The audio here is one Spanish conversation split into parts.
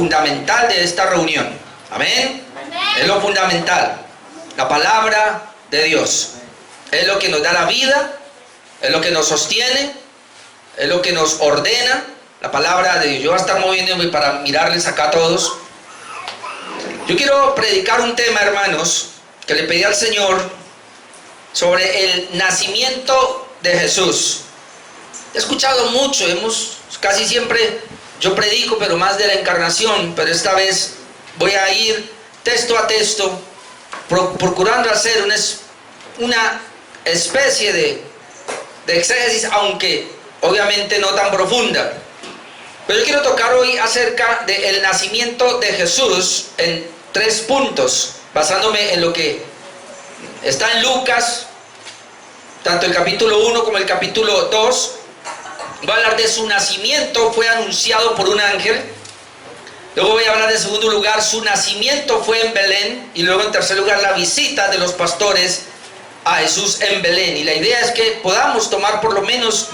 fundamental de esta reunión. Amén. Es lo fundamental. La palabra de Dios. Es lo que nos da la vida, es lo que nos sostiene, es lo que nos ordena. La palabra de Dios. Yo voy a estar moviéndome para mirarles acá a todos. Yo quiero predicar un tema, hermanos, que le pedí al Señor sobre el nacimiento de Jesús. He escuchado mucho, casi siempre yo predico, pero más de la encarnación, pero esta vez voy a ir texto a texto, procurando hacer una especie de exégesis, aunque obviamente no tan profunda. Pero yo quiero tocar hoy acerca del nacimiento de Jesús en 3 puntos, basándome en lo que está en Lucas, tanto el capítulo 1 como el capítulo 2. Voy a hablar de su nacimiento, fue anunciado por un ángel. Luego voy a hablar en segundo lugar, su nacimiento fue en Belén. Y luego en tercer lugar, la visita de los pastores a Jesús en Belén. Y la idea es que podamos tomar por lo menos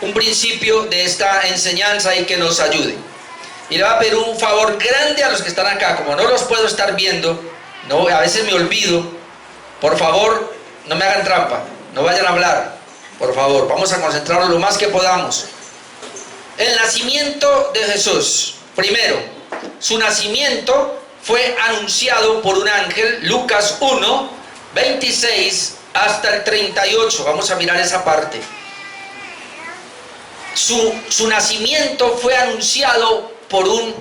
un principio de esta enseñanza y que nos ayude. Y le voy a pedir un favor grande a los que están acá, como no los puedo estar viendo, no, a veces me olvido, por favor, no me hagan trampa, no vayan a hablar, por favor, vamos a concentrarnos lo más que podamos. El nacimiento de Jesús. Primero, su nacimiento fue anunciado por un ángel, Lucas 1, 26 hasta el 38, vamos a mirar esa parte. Su nacimiento fue anunciado por un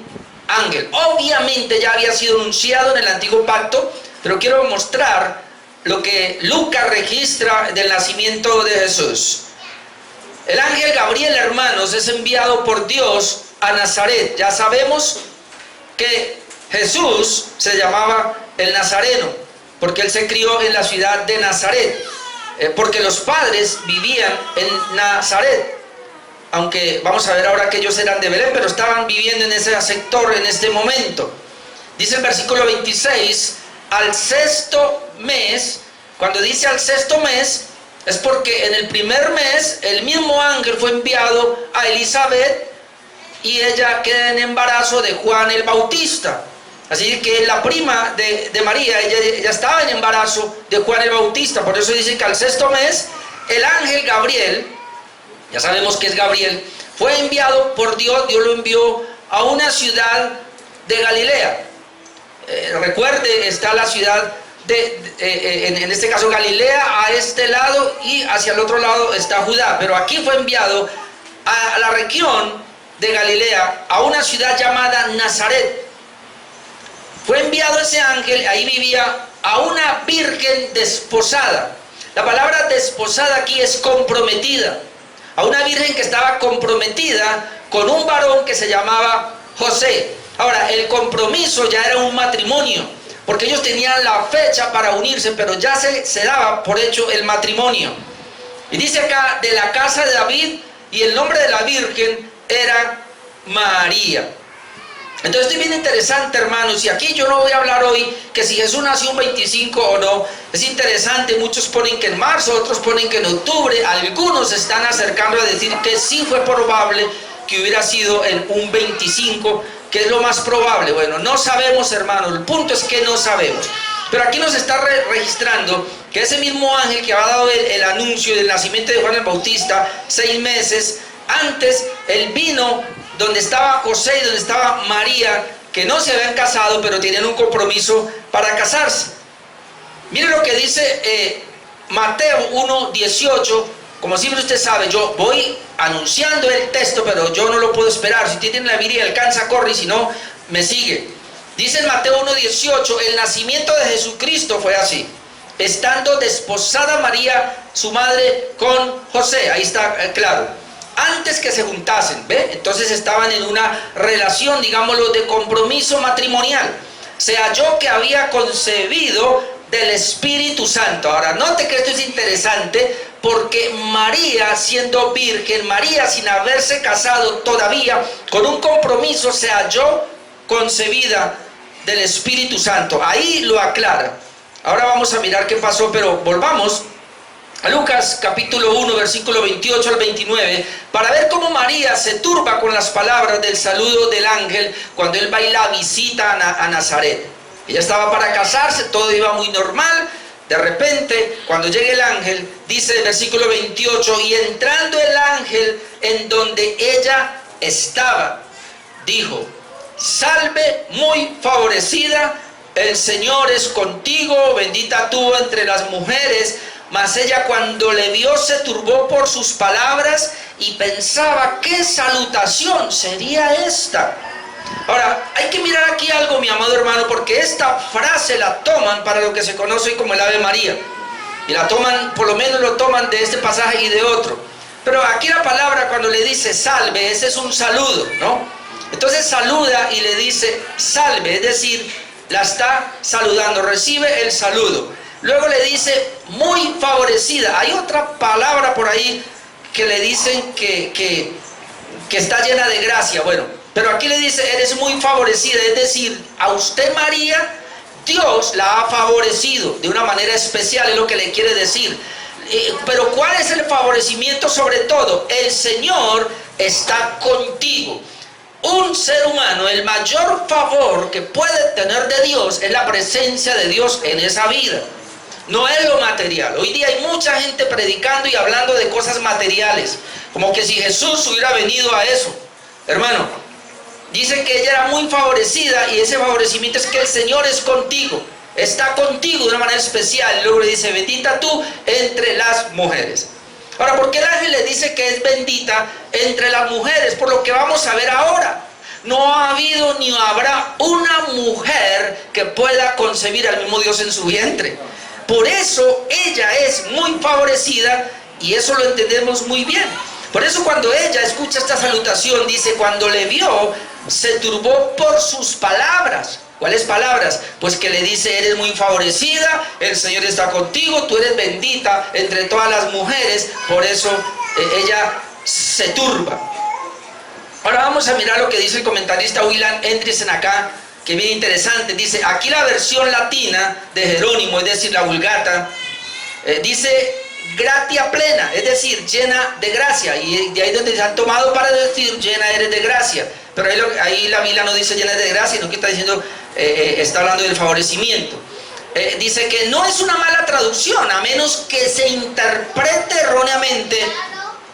ángel. Obviamente ya había sido anunciado en el antiguo pacto, pero quiero mostrar lo que Lucas registra del nacimiento de Jesús. El ángel Gabriel, hermanos, es enviado por Dios a Nazaret. Ya sabemos que Jesús se llamaba el Nazareno, porque él se crió en la ciudad de Nazaret, porque los padres vivían en Nazaret. Aunque vamos a ver ahora que ellos eran de Belén, pero estaban viviendo en ese sector en este momento. Dice el versículo 26, al 6º mes. Cuando dice al 6º mes, es porque en el primer mes el mismo ángel fue enviado a Elizabeth y ella queda en embarazo de Juan el Bautista. Así que la prima de María, ella estaba en embarazo de Juan el Bautista. Por eso dice que al 6º mes el ángel Gabriel, ya sabemos que es Gabriel, fue enviado por Dios. Dios lo envió a una ciudad de Galilea. Recuerde, está la ciudad en este caso Galilea a este lado, y hacia el otro lado está Judá. Pero aquí fue enviado a la región de Galilea, a una ciudad llamada Nazaret. Fue enviado ese ángel, ahí vivía a una virgen desposada. La palabra desposada aquí es comprometida. A una virgen que estaba comprometida con un varón que se llamaba José. Ahora, el compromiso ya era un matrimonio, porque ellos tenían la fecha para unirse, pero ya se daba por hecho el matrimonio. Y dice acá, de la casa de David, y el nombre de la virgen era María. Entonces esto es bien interesante, hermanos, y aquí yo no voy a hablar hoy que si Jesús nació un 25 o no. Es interesante, muchos ponen que en marzo, otros ponen que en octubre, algunos están acercando a decir que sí fue probable que hubiera sido en un 25, que es lo más probable. Bueno, no sabemos, hermanos, el punto es que no sabemos. Pero aquí nos está registrando que ese mismo ángel que había dado el anuncio del nacimiento de Juan el Bautista 6 meses antes, él vino donde estaba José y donde estaba María, que no se habían casado, pero tenían un compromiso para casarse. Miren lo que dice Mateo 1:18. Como siempre usted sabe, yo voy anunciando el texto, pero yo no lo puedo esperar. Si usted tiene la Biblia, alcanza, corre, y si no, me sigue. Dice en Mateo 1:18, el nacimiento de Jesucristo fue así: estando desposada María, su madre, con José. Ahí está claro. Antes que se juntasen, ¿ve? Entonces estaban en una relación, digámoslo, de compromiso matrimonial. Se halló que había concebido del Espíritu Santo. Ahora, note que esto es interesante, porque María, siendo virgen, María sin haberse casado todavía, con un compromiso, se halló concebida del Espíritu Santo. Ahí lo aclara. Ahora vamos a mirar qué pasó, pero volvamos a Lucas capítulo 1, versículo 28 al 29, para ver cómo María se turba con las palabras del saludo del ángel cuando él va y la visita a Nazaret. Ella estaba para casarse, todo iba muy normal. De repente, cuando llega el ángel, dice el versículo 28, y entrando el ángel en donde ella estaba, dijo: salve muy favorecida, el Señor es contigo, bendita tú entre las mujeres. Mas ella, cuando le vio, se turbó por sus palabras y pensaba: ¿qué salutación sería esta? Ahora, hay que mirar aquí algo, mi amado hermano, porque esta frase la toman para lo que se conoce como el Ave María. Y la toman, por lo menos lo toman de este pasaje y de otro. Pero aquí la palabra, cuando le dice salve, ese es un saludo, ¿no? Entonces saluda y le dice salve, es decir, la está saludando, recibe el saludo. Luego le dice muy favorecida. Hay otra palabra por ahí que le dicen que está llena de gracia. Bueno, pero aquí le dice eres muy favorecida, es decir, a usted, María, Dios la ha favorecido de una manera especial, es lo que le quiere decir. Pero ¿cuál es el favorecimiento sobre todo? El Señor está contigo. Un ser humano, el mayor favor que puede tener de Dios es la presencia de Dios en esa vida. No es lo material. Hoy día hay mucha gente predicando y hablando de cosas materiales, como que si Jesús hubiera venido a eso. Hermano, dice que ella era muy favorecida, y ese favorecimiento es que el Señor es contigo, está contigo de una manera especial. Y luego le dice: bendita tú entre las mujeres. Ahora, ¿por qué el ángel le dice que es bendita entre las mujeres? Por lo que vamos a ver ahora. No ha habido ni habrá una mujer que pueda concebir al mismo Dios en su vientre. Por eso ella es muy favorecida, y eso lo entendemos muy bien. Por eso cuando ella escucha esta salutación, dice: cuando le vio, se turbó por sus palabras. ¿Cuáles palabras? Pues que le dice: eres muy favorecida, el Señor está contigo, tú eres bendita entre todas las mujeres. Por eso ella se turba. Ahora vamos a mirar lo que dice el comentarista William Hendrickson acá, que es bien interesante. Dice, aquí la versión latina de Jerónimo, es decir, la Vulgata, dice gratia plena, es decir, llena de gracia. Y de ahí donde se han tomado para decir llena eres de gracia. Pero ahí la Biblia no dice llena de gracia, sino que está diciendo, está hablando del favorecimiento. Dice que no es una mala traducción, a menos que se interprete erróneamente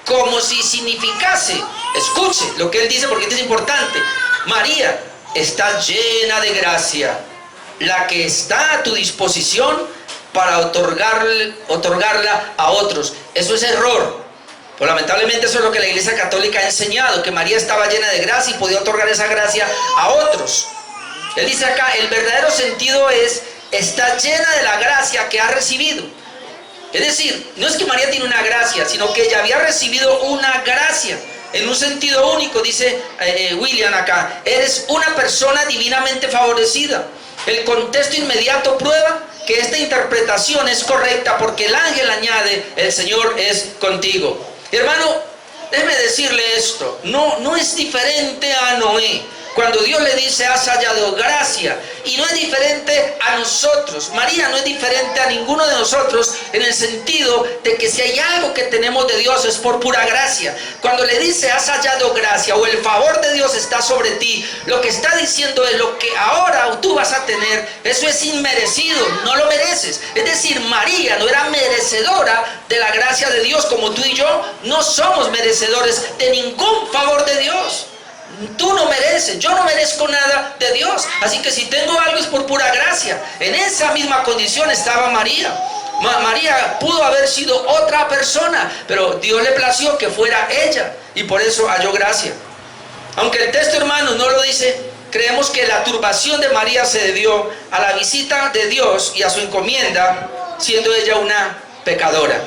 como si significase. Escuche lo que él dice, porque esto es importante. María está llena de gracia, la que está a tu disposición para otorgarla a otros. Eso es error. Pues lamentablemente eso es lo que la Iglesia Católica ha enseñado, que María estaba llena de gracia y podía otorgar esa gracia a otros. Él dice acá, el verdadero sentido es, está llena de la gracia que ha recibido. Es decir, no es que María tiene una gracia, sino que ella había recibido una gracia. En un sentido único, dice William acá, eres una persona divinamente favorecida. El contexto inmediato prueba que esta interpretación es correcta, porque el ángel añade, el Señor es contigo. Hermano, déjeme decirle esto, no es diferente a Noé. Cuando Dios le dice, has hallado gracia, y no es diferente a nosotros. María no es diferente a ninguno de nosotros, en el sentido de que si hay algo que tenemos de Dios es por pura gracia. Cuando le dice, has hallado gracia, o el favor de Dios está sobre ti, lo que está diciendo es lo que ahora tú vas a tener, eso es inmerecido, no lo mereces. Es decir, María no era merecedora de la gracia de Dios, como tú y yo no somos merecedores de ningún favor de Dios. Tú no mereces, yo no merezco nada de Dios. Así que si tengo algo es por pura gracia. En esa misma condición estaba María. María pudo haber sido otra persona, pero Dios le plació que fuera ella, y por eso halló gracia. Aunque el texto, hermanos, no lo dice, creemos que la turbación de María se debió a la visita de Dios y a su encomienda, siendo ella una pecadora.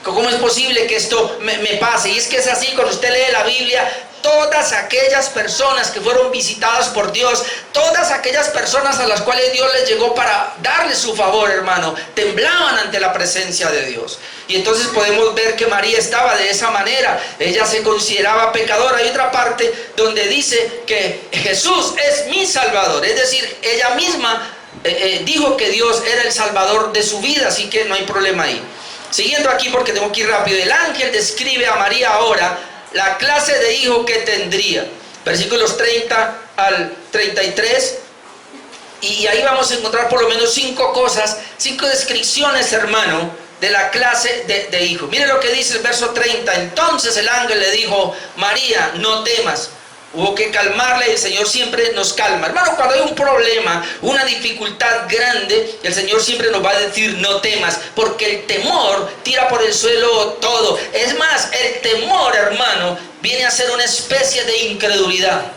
¿Cómo es posible que esto me pase? Y es que es así, cuando usted lee la Biblia, todas aquellas personas que fueron visitadas por Dios, todas aquellas personas a las cuales Dios les llegó para darles su favor, hermano, temblaban ante la presencia de Dios. Y entonces podemos ver que María estaba de esa manera. Ella se consideraba pecadora. Hay otra parte donde dice que Jesús es mi Salvador. Es decir, ella misma dijo que Dios era el Salvador de su vida, así que no hay problema ahí. Siguiendo aquí porque tengo que ir rápido, el ángel describe a María ahora la clase de hijo que tendría. Versículos 30 al 33. Y ahí vamos a encontrar por lo menos 5 cosas, 5 descripciones, hermano, de la clase de hijo. Mire lo que dice el verso 30. Entonces el ángel le dijo: María, no temas. Hubo que calmarle, el Señor siempre nos calma. Hermano, cuando hay un problema, una dificultad grande, el Señor siempre nos va a decir: no temas, porque el temor tira por el suelo todo. Es más, el temor, hermano, viene a ser una especie de incredulidad.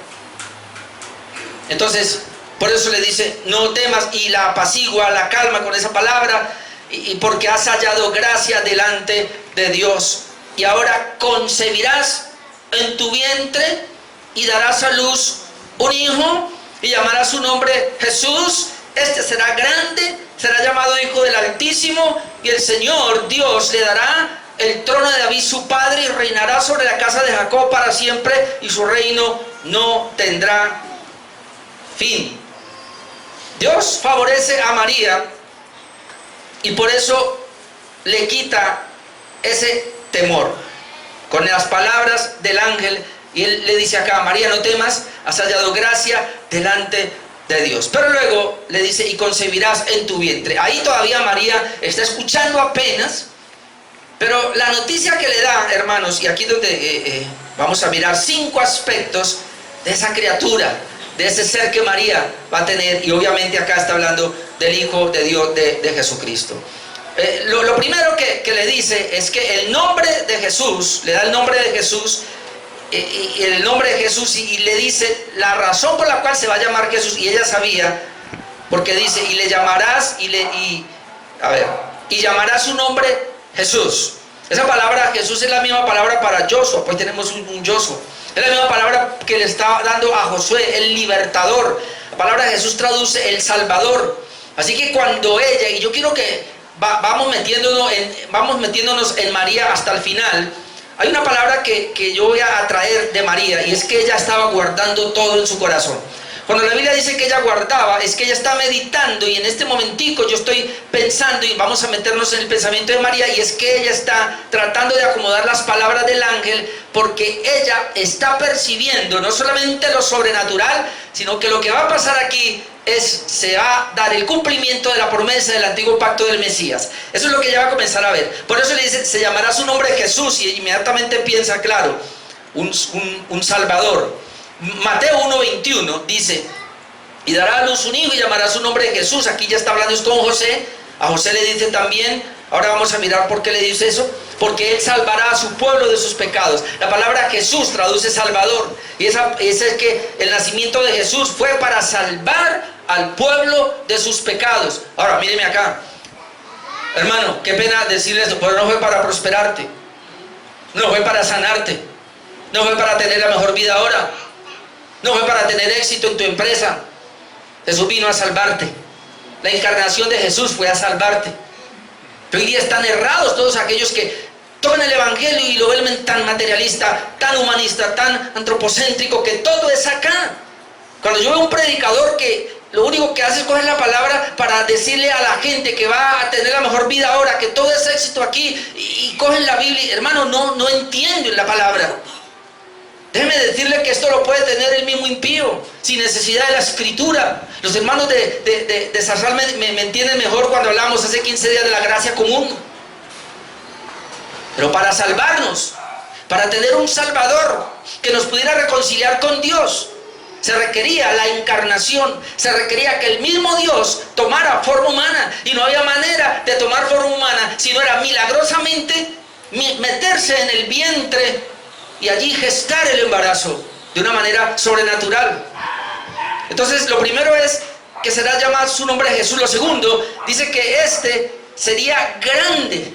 Entonces, por eso le dice: no temas, y la apacigua, la calma con esa palabra, y porque has hallado gracia delante de Dios. Y ahora concebirás en tu vientre y darás a luz un hijo, y llamarás su nombre Jesús. Este será grande, será llamado Hijo del Altísimo, y el Señor Dios le dará el trono de David su padre, y reinará sobre la casa de Jacob para siempre, y su reino no tendrá fin. Dios favorece a María, y por eso le quita ese temor con las palabras del ángel. Y él le dice acá: María, no temas, has hallado gracia delante de Dios. Pero luego le dice: y concebirás en tu vientre. Ahí todavía María está escuchando apenas, pero la noticia que le da, hermanos, y aquí donde vamos a mirar 5 aspectos de esa criatura, de ese ser que María va a tener. Y obviamente acá está hablando del Hijo de Dios, de Jesucristo. Lo primero que le dice es que el nombre de Jesús, le da el nombre de Jesús, y el nombre de Jesús, y le dice la razón por la cual se va a llamar Jesús. Y ella sabía, porque dice: y le llamarás, y llamarás su nombre Jesús. Esa palabra Jesús es la misma palabra para Josué. Pues tenemos un Josué. Es la misma palabra que le está dando a Josué, el libertador. La palabra Jesús traduce el Salvador. Así que cuando ella, y yo quiero que vamos metiéndonos en María hasta el final. Hay una palabra que yo voy a traer de María, y es que ella estaba guardando todo en su corazón. Cuando la Biblia dice que ella guardaba, es que ella está meditando, y en este momentico yo estoy pensando, y vamos a meternos en el pensamiento de María, y es que ella está tratando de acomodar las palabras del ángel, porque ella está percibiendo no solamente lo sobrenatural, sino que lo que va a pasar aquí se va a dar el cumplimiento de la promesa del antiguo pacto del Mesías. Eso es lo que ella va a comenzar a ver. Por eso le dice: se llamará su nombre Jesús, y inmediatamente piensa, claro, un Salvador. Mateo 1:21 dice: y dará a luz un hijo, y llamará su nombre Jesús. Aquí ya está hablando con José. A José le dice también, ahora vamos a mirar por qué le dice eso: porque él salvará a su pueblo de sus pecados. La palabra Jesús traduce Salvador, y ese es que el nacimiento de Jesús fue para salvar al pueblo de sus pecados. Ahora míreme acá, hermano, qué pena decirle esto, pero no fue para prosperarte, no fue para sanarte, no fue para tener la mejor vida ahora, no fue para tener éxito en tu empresa. Jesús vino a salvarte. La encarnación de Jesús fue a salvarte. Pero hoy día están errados todos aquellos que toman el evangelio y lo ven tan materialista, tan humanista, tan antropocéntrico, que todo es acá. Cuando yo veo un predicador que lo único que hace es coger la palabra para decirle a la gente que va a tener la mejor vida ahora, que todo es éxito aquí, y cogen la Biblia, hermano, no entienden la palabra. Déjeme decirle que esto lo puede tener el mismo impío, sin necesidad de la escritura. Los hermanos de Zarzal me entienden mejor cuando hablamos hace 15 días de la gracia común. Pero para salvarnos, para tener un Salvador que nos pudiera reconciliar con Dios, se requería la encarnación, se requería que el mismo Dios tomara forma humana, y no había manera de tomar forma humana si no era milagrosamente meterse en el vientre y allí gestar el embarazo de una manera sobrenatural. Entonces, lo primero es que será llamado su nombre Jesús. Lo segundo, dice que este sería grande.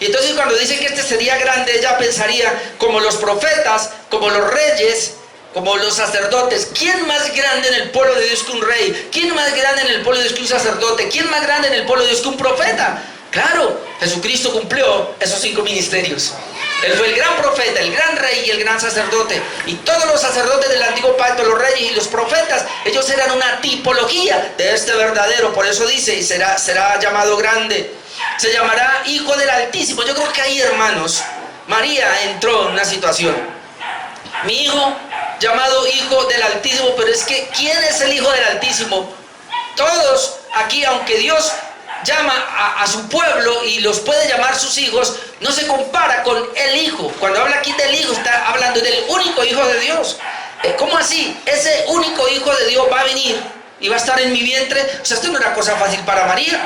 Y entonces cuando dice que este sería grande, ella pensaría como los profetas, como los reyes, como los sacerdotes. ¿Quién más grande en el pueblo de Dios que un rey? ¿Quién más grande en el pueblo de Dios que un sacerdote? ¿Quién más grande en el pueblo de Dios que un profeta? Claro, Jesucristo cumplió esos 5 ministerios. Él fue el gran profeta, el gran rey y el gran sacerdote. Y todos los sacerdotes del antiguo pacto, los reyes y los profetas, ellos eran una tipología de este verdadero. Por eso dice: y será llamado grande. se llamará Hijo del Altísimo. Yo creo que ahí, hermanos, María entró en una situación. Mi hijo, llamado Hijo del Altísimo, pero es que ¿quién es el Hijo del Altísimo? Todos aquí, aunque Dios llama a su pueblo y los puede llamar sus hijos, no se compara con el Hijo. Cuando habla aquí del Hijo, está hablando del único Hijo de Dios. ¿Cómo así? Ese único Hijo de Dios va a venir y va a estar en mi vientre. O sea, esto no era cosa fácil para María.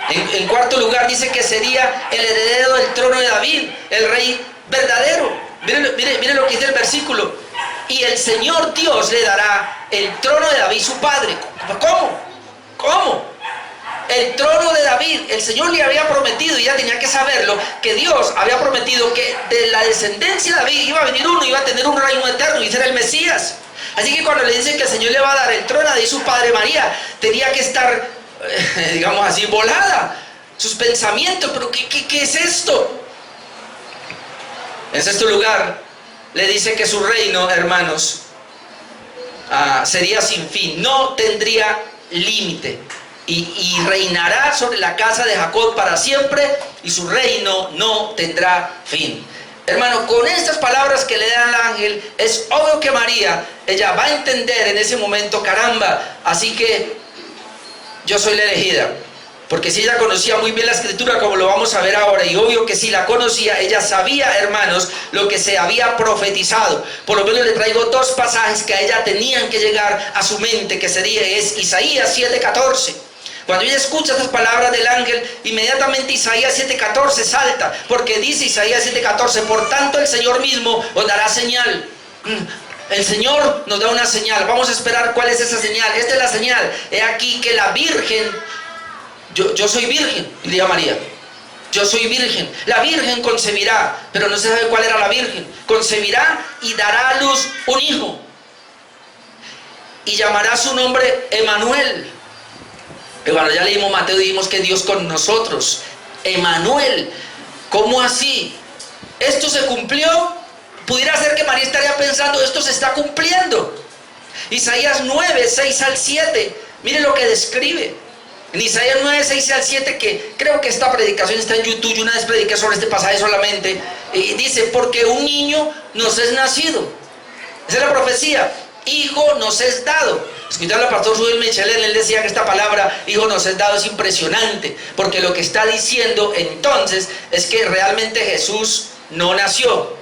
En cuarto lugar dice que sería el heredero del trono de David, el rey verdadero. Miren lo que dice el versículo. Y el Señor Dios le dará el trono de David su padre. ¿Cómo? El trono de David, el Señor le había prometido, y ya tenía que saberlo, que Dios había prometido que de la descendencia de David iba a venir uno, iba a tener un reino eterno, y ese era el Mesías. Así que cuando le dicen que el Señor le va a dar el trono de David su padre, María tenía que estar, digamos así, volada. Sus pensamientos, pero ¿qué es esto? En sexto lugar, le dice que su reino, hermanos, sería sin fin, no tendría límite. Y reinará sobre la casa de Jacob para siempre, y su reino no tendrá fin. Hermano, con estas palabras que le da el ángel, es obvio que María, ella va a entender en ese momento, caramba, así que yo soy la elegida. Porque si ella conocía muy bien la escritura, como lo vamos a ver ahora, y obvio que si la conocía, ella sabía, hermanos, lo que se había profetizado. Por lo menos le traigo dos pasajes que a ella tenían que llegar a su mente, que es Isaías 7:14. Cuando ella escucha estas palabras del ángel, inmediatamente Isaías 7:14 salta, porque dice Isaías 7:14, por tanto el Señor mismo os dará señal. El Señor nos da una señal. Vamos a esperar cuál es esa señal. Esta es la señal. He aquí que la virgen, yo soy virgen, diría María. Yo soy virgen. La virgen concebirá, pero no se sabe cuál era la virgen. Concebirá y dará a luz un hijo. Y llamará su nombre Emmanuel. Bueno, ya leímos Mateo y dijimos que Dios con nosotros. Emmanuel. ¿Cómo así? ¿Esto se cumplió? Pudiera ser que María estaría pensando, esto se está cumpliendo. Isaías 9, 6 al 7. Mire lo que describe. En Isaías 9, 6 al 7, que creo que esta predicación está en YouTube, yo una vez prediqué sobre este pasaje solamente, y dice, porque un niño nos es nacido. Esa es la profecía. Hijo nos es dado. Escuchando al pastor Rubén Michelén, él decía que esta palabra, hijo nos es dado, es impresionante, porque lo que está diciendo entonces es que realmente Jesús no nació.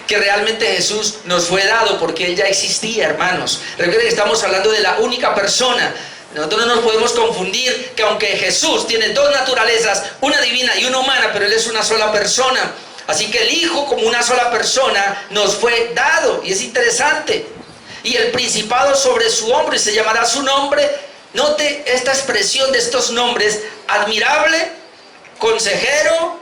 Que realmente Jesús nos fue dado porque Él ya existía, hermanos. Recuerden que estamos hablando de la única persona. Nosotros no nos podemos confundir que aunque Jesús tiene dos naturalezas, una divina y una humana, pero Él es una sola persona. Así que el Hijo, como una sola persona, nos fue dado. Y es interesante. Y el principado sobre su hombro, y se llamará su nombre. Note esta expresión de estos nombres: admirable, consejero,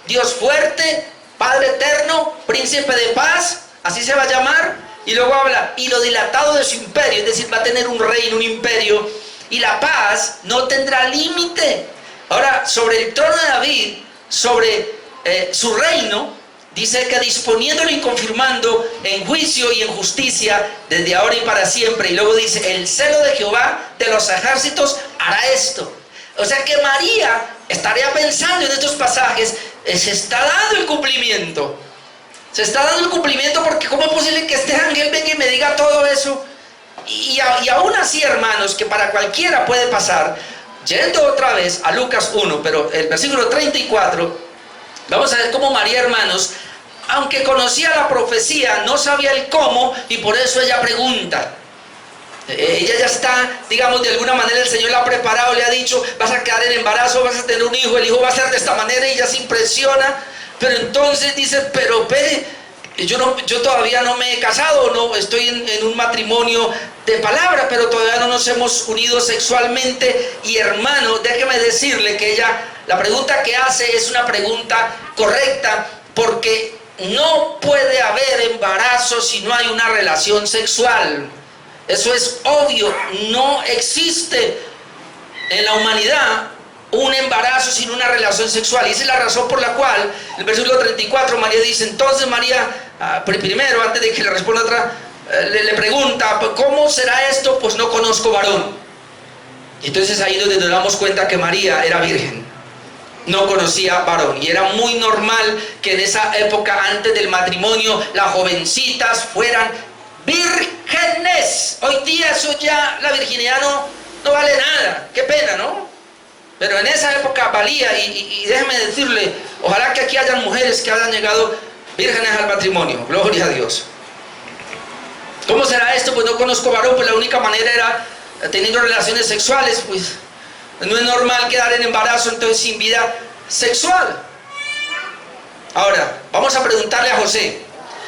Dios fuerte, Padre eterno, príncipe de paz. Así se va a llamar. Y luego habla, y lo dilatado de su imperio, es decir, va a tener un reino, un imperio, y la paz no tendrá límite. Ahora, sobre el trono de David, sobre su reino, dice que disponiéndolo y confirmando en juicio y en justicia desde ahora y para siempre. Y luego dice, el celo de Jehová de los ejércitos hará esto. O sea que María estaría pensando en estos pasajes, se está dando el cumplimiento. Se está dando el cumplimiento, porque ¿cómo es posible que este ángel venga y me diga todo eso? Y aún así, hermanos, que para cualquiera puede pasar. Yendo otra vez a Lucas 1, pero el versículo 34, vamos a ver cómo María, hermanos, aunque conocía la profecía, no sabía el cómo, y por eso ella pregunta. Ella ya está, digamos, de alguna manera el Señor la ha preparado, le ha dicho, vas a quedar en embarazo, vas a tener un hijo, el hijo va a ser de esta manera, y ella se impresiona. Pero entonces dice, pero espere, yo todavía no me he casado, no estoy en un matrimonio de palabra, pero todavía no nos hemos unido sexualmente. Y hermano, déjeme decirle que ella, la pregunta que hace es una pregunta correcta, porque no puede haber embarazo si no hay una relación sexual. Eso es obvio, no existe en la humanidad un embarazo sin una relación sexual. Y esa es la razón por la cual el versículo 34 María dice, entonces María, primero, antes de que le responda otra, le pregunta, ¿cómo será esto? Pues no conozco varón. Entonces ahí es donde nos damos cuenta que María era virgen, no conocía varón, y era muy normal que en esa época antes del matrimonio las jovencitas fueran vírgenes. Hoy día eso ya, la virginidad no vale nada, qué pena, ¿no? Pero en esa época valía, y déjeme decirle, ojalá que aquí hayan mujeres que hayan llegado vírgenes al matrimonio, gloria a Dios. ¿Cómo será esto? Pues no conozco varón, pues la única manera era teniendo relaciones sexuales, pues no es normal quedar en embarazo entonces sin vida sexual. Ahora, vamos a preguntarle a José,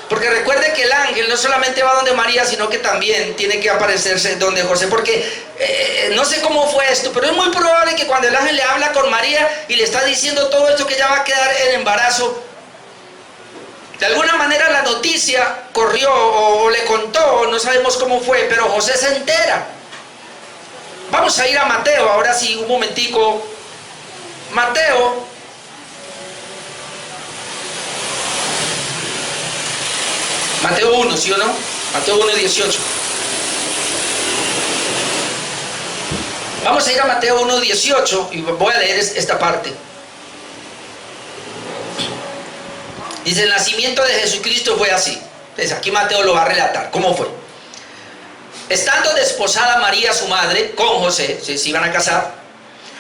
porque recuerde que el ángel no solamente va donde María, sino que también tiene que aparecerse donde José, porque no sé cómo fue esto, pero es muy probable que cuando el ángel le habla con María y le está diciendo todo esto que ella va a quedar en embarazo, de alguna manera la noticia corrió o le contó, no sabemos cómo fue, pero José se entera. Vamos a ir a Mateo, ahora sí, un momentico. Mateo. Mateo 1, ¿sí o no? Mateo 1, 18. Vamos a ir a Mateo 1, 18 y voy a leer esta parte. Dice, el nacimiento de Jesucristo fue así. Entonces aquí Mateo lo va a relatar. ¿Cómo fue? Estando desposada María, su madre, con José, se iban a casar,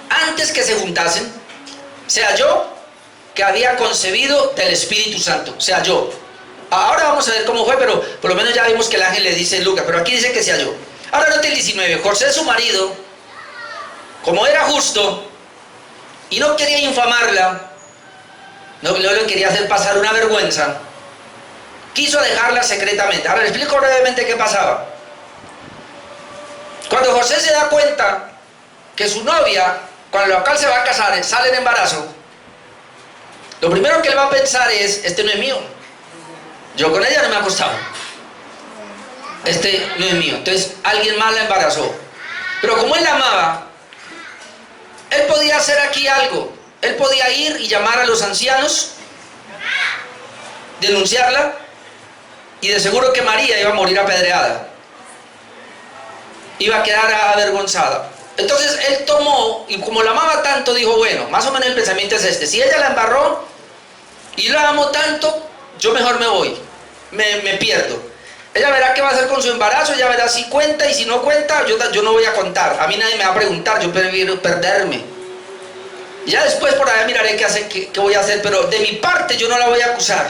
antes que se juntasen, se halló que había concebido del Espíritu Santo. Se halló. Ahora vamos a ver cómo fue, pero por lo menos ya vimos que el ángel le dice en Lucas, pero aquí dice que se halló. Ahora note el 19. José, su marido, como era justo y no quería infamarla, no le quería hacer pasar una vergüenza, quiso dejarla secretamente. Ahora le explico brevemente qué pasaba. Cuando José se da cuenta que su novia, con la cual se va a casar, sale en embarazo, lo primero que él va a pensar es, este no es mío. Yo con ella no me he acostado. Este no es mío. Entonces alguien más la embarazó. Pero como él la amaba, él podía hacer aquí algo. Él podía ir y llamar a los ancianos, denunciarla, y de seguro que María iba a morir apedreada. Iba a quedar avergonzada. Entonces él tomó, y como la amaba tanto, dijo, bueno, más o menos el pensamiento es este: si ella la embarró y la amo tanto, yo mejor me voy, me pierdo. Ella verá qué va a hacer con su embarazo, ella verá si cuenta, y si no cuenta, yo no voy a contar. A mí nadie me va a preguntar, yo prefiero perderme. Ya después por allá miraré qué voy a hacer, pero de mi parte yo no la voy a acusar.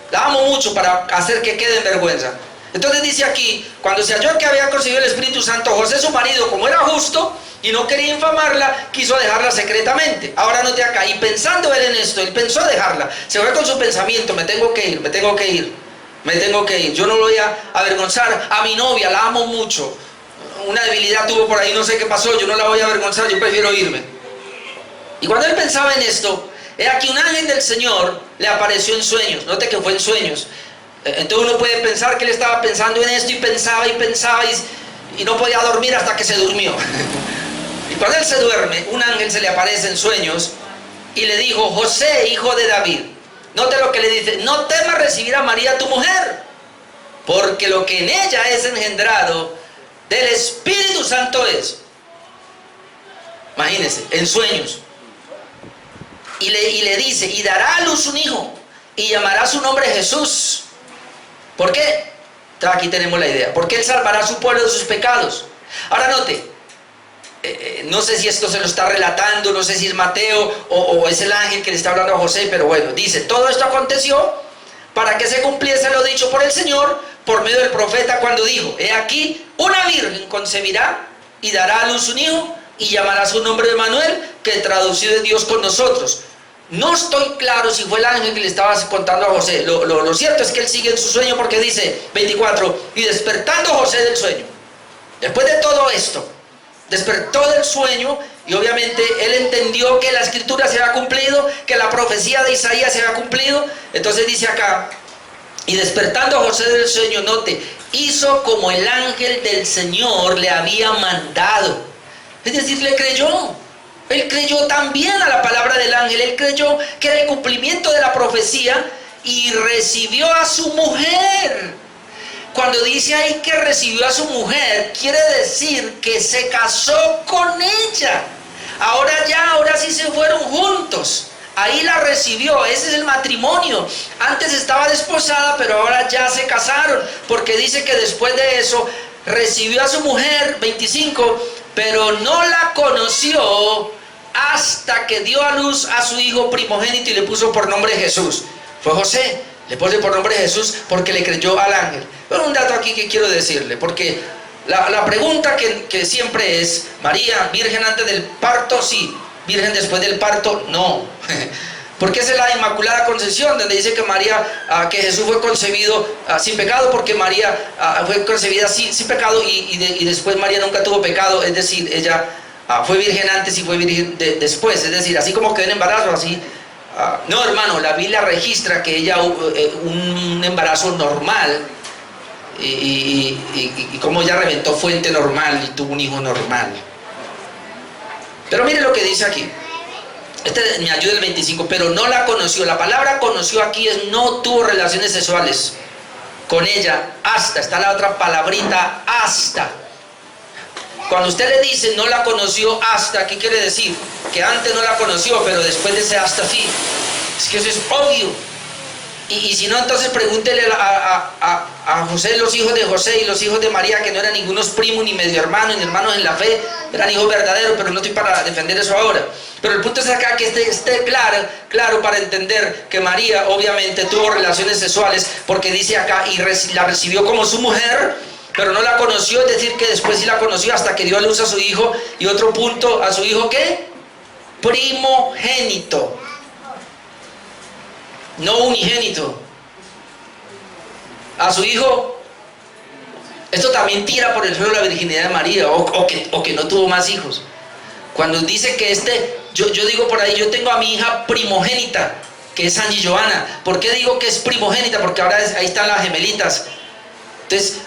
La amo mucho para hacer que quede en vergüenza. Entonces dice aquí, cuando se halló que había concebido el Espíritu Santo, José, su marido, como era justo y no quería infamarla, quiso dejarla secretamente. Ahora note acá, y pensando él en esto, él pensó dejarla, se fue con su pensamiento, me tengo que ir, yo no voy a avergonzar a mi novia, la amo mucho, una debilidad tuvo por ahí, no sé qué pasó, yo no la voy a avergonzar, yo prefiero irme. Y cuando él pensaba en esto, he aquí un ángel del Señor le apareció en sueños. Note que fue en sueños. Entonces uno puede pensar que él estaba pensando en esto y pensaba y no podía dormir hasta que se durmió. Y cuando él se duerme, un ángel se le aparece en sueños y le dijo, José, hijo de David. Note lo que le dice, no temas recibir a María tu mujer, porque lo que en ella es engendrado del Espíritu Santo es. Imagínense, en sueños. Y le dice, y dará a luz un hijo, y llamará su nombre Jesús. ¿Por qué? Entonces aquí tenemos la idea. Porque él salvará a su pueblo de sus pecados. Ahora note, no sé si esto se lo está relatando, no sé si es Mateo o es el ángel que le está hablando a José, pero bueno, dice, todo esto aconteció para que se cumpliese lo dicho por el Señor por medio del profeta cuando dijo, he aquí, una virgen concebirá y dará a luz un hijo, y llamará su nombre Emmanuel, que traducido es Dios con nosotros. No estoy claro si fue el ángel que le estaba contando a José. Lo cierto es que él sigue en su sueño, porque dice 24, y despertando José del sueño, después de todo esto, despertó del sueño, y obviamente él entendió que la escritura se había cumplido, que la profecía de Isaías se había cumplido. Entonces dice acá, y despertando José del sueño, note, hizo como el ángel del Señor le había mandado. Es decir, le creyó. Él creyó también a la palabra del ángel. Él creyó que era el cumplimiento de la profecía y recibió a su mujer. cuando dice ahí que recibió a su mujer, quiere decir que se casó con ella. Ahora sí se fueron juntos. Ahí la recibió, ese es el matrimonio. Antes estaba desposada, pero ahora ya se casaron, porque dice que después de eso recibió a su mujer, 25, pero no la conoció hasta que dio a luz a su hijo primogénito y le puso por nombre Jesús. Fue José, le puso por nombre Jesús porque le creyó al ángel. Pero un dato aquí que quiero decirle, porque la pregunta que siempre es: María, virgen antes del parto, sí; virgen después del parto, no. Porque esa es la Inmaculada Concepción, donde dice que que Jesús fue concebido sin pecado, porque María fue concebida sin pecado y después María nunca tuvo pecado, es decir, ella fue virgen antes y fue virgen después, es decir, así como quedó en embarazo, así. No, hermano, la Biblia registra que ella un embarazo normal y como ella reventó fuente normal y tuvo un hijo normal. Pero mire lo que dice aquí. Me ayuda el 25, pero no la conoció. La palabra conoció aquí es no tuvo relaciones sexuales con ella hasta, está la otra palabrita, hasta. Cuando usted le dice no la conoció hasta, ¿qué quiere decir? Que antes no la conoció, pero después de ese hasta sí. Es que eso es obvio. Y si no, entonces pregúntele a José, los hijos de José y los hijos de María, que no eran ningunos primos, ni medio hermanos, ni hermanos en la fe, eran hijos verdaderos, pero no estoy para defender eso ahora. Pero el punto es acá que esté claro para entender que María obviamente tuvo relaciones sexuales, porque dice acá, y la recibió como su mujer, pero no la conoció, es decir, que después sí la conoció hasta que dio a luz a su hijo. Y otro punto, ¿a su hijo qué? Primogénito. No unigénito. A su hijo. Esto también tira por el suelo la virginidad de María, o que no tuvo más hijos. Cuando dice que yo digo por ahí, yo tengo a mi hija primogénita, que es Angie Joana. ¿Por qué digo que es primogénita? Porque ahora ahí están las gemelitas. Entonces,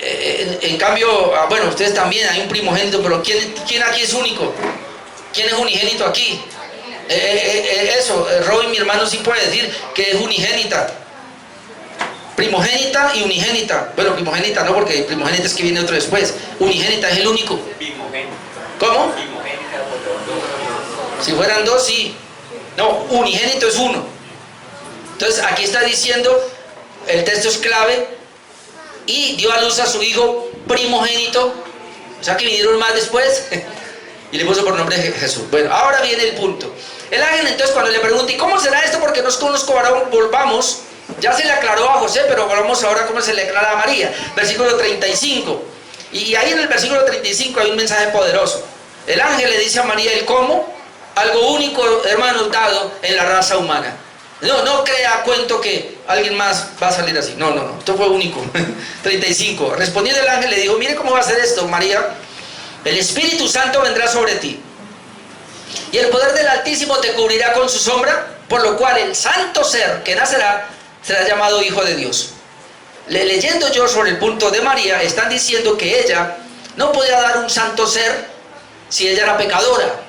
en cambio, bueno, ustedes también hay un primogénito, pero ¿quién aquí es único? ¿Quién es unigénito aquí? Eso, Robin, mi hermano, sí puede decir que es unigénita. Primogénita y unigénita. Bueno, primogénita no, porque primogénita es que viene otro después. Unigénita es el único. ¿Cómo? Si fueran dos, sí. No, unigénito es uno. Entonces aquí está diciendo, el texto es clave, y dio a luz a su hijo primogénito, o sea que vinieron más después, y le puso por nombre Jesús. Bueno, ahora viene el punto. El ángel entonces cuando le pregunta, ¿y cómo será esto? Porque no conozco varón, volvamos. Ya se le aclaró a José, pero volvamos ahora cómo se le aclara a María. Versículo 35. Y ahí en el versículo 35 hay un mensaje poderoso. El ángel le dice a María el cómo, algo único, hermanos, dado en la raza humana. No crea cuento que alguien más va a salir así. No, esto fue único. 35. Respondiendo el ángel le dijo, mire cómo va a ser esto, María. El Espíritu Santo vendrá sobre ti, y el poder del Altísimo te cubrirá con su sombra, por lo cual el santo ser que nacerá será llamado Hijo de Dios. Leyendo yo sobre el punto de María, están diciendo que ella no podía dar un santo ser si ella era pecadora.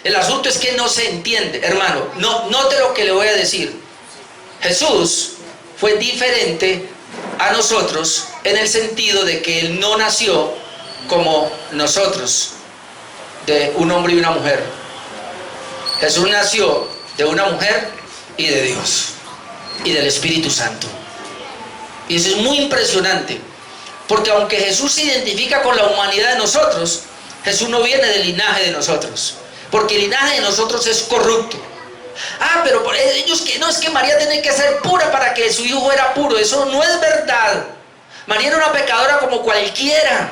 El asunto es que no se entiende, hermano. Note lo que le voy a decir. Jesús fue diferente a nosotros en el sentido de que Él no nació como nosotros, de un hombre y una mujer. Jesús nació de una mujer y de Dios, y del Espíritu Santo. Y eso es muy impresionante, porque aunque Jesús se identifica con la humanidad de nosotros, Jesús no viene del linaje de nosotros, porque el linaje de nosotros es corrupto. Pero por ellos que no, es que María tiene que ser pura para que su hijo era puro. Eso no es verdad. María era una pecadora como cualquiera,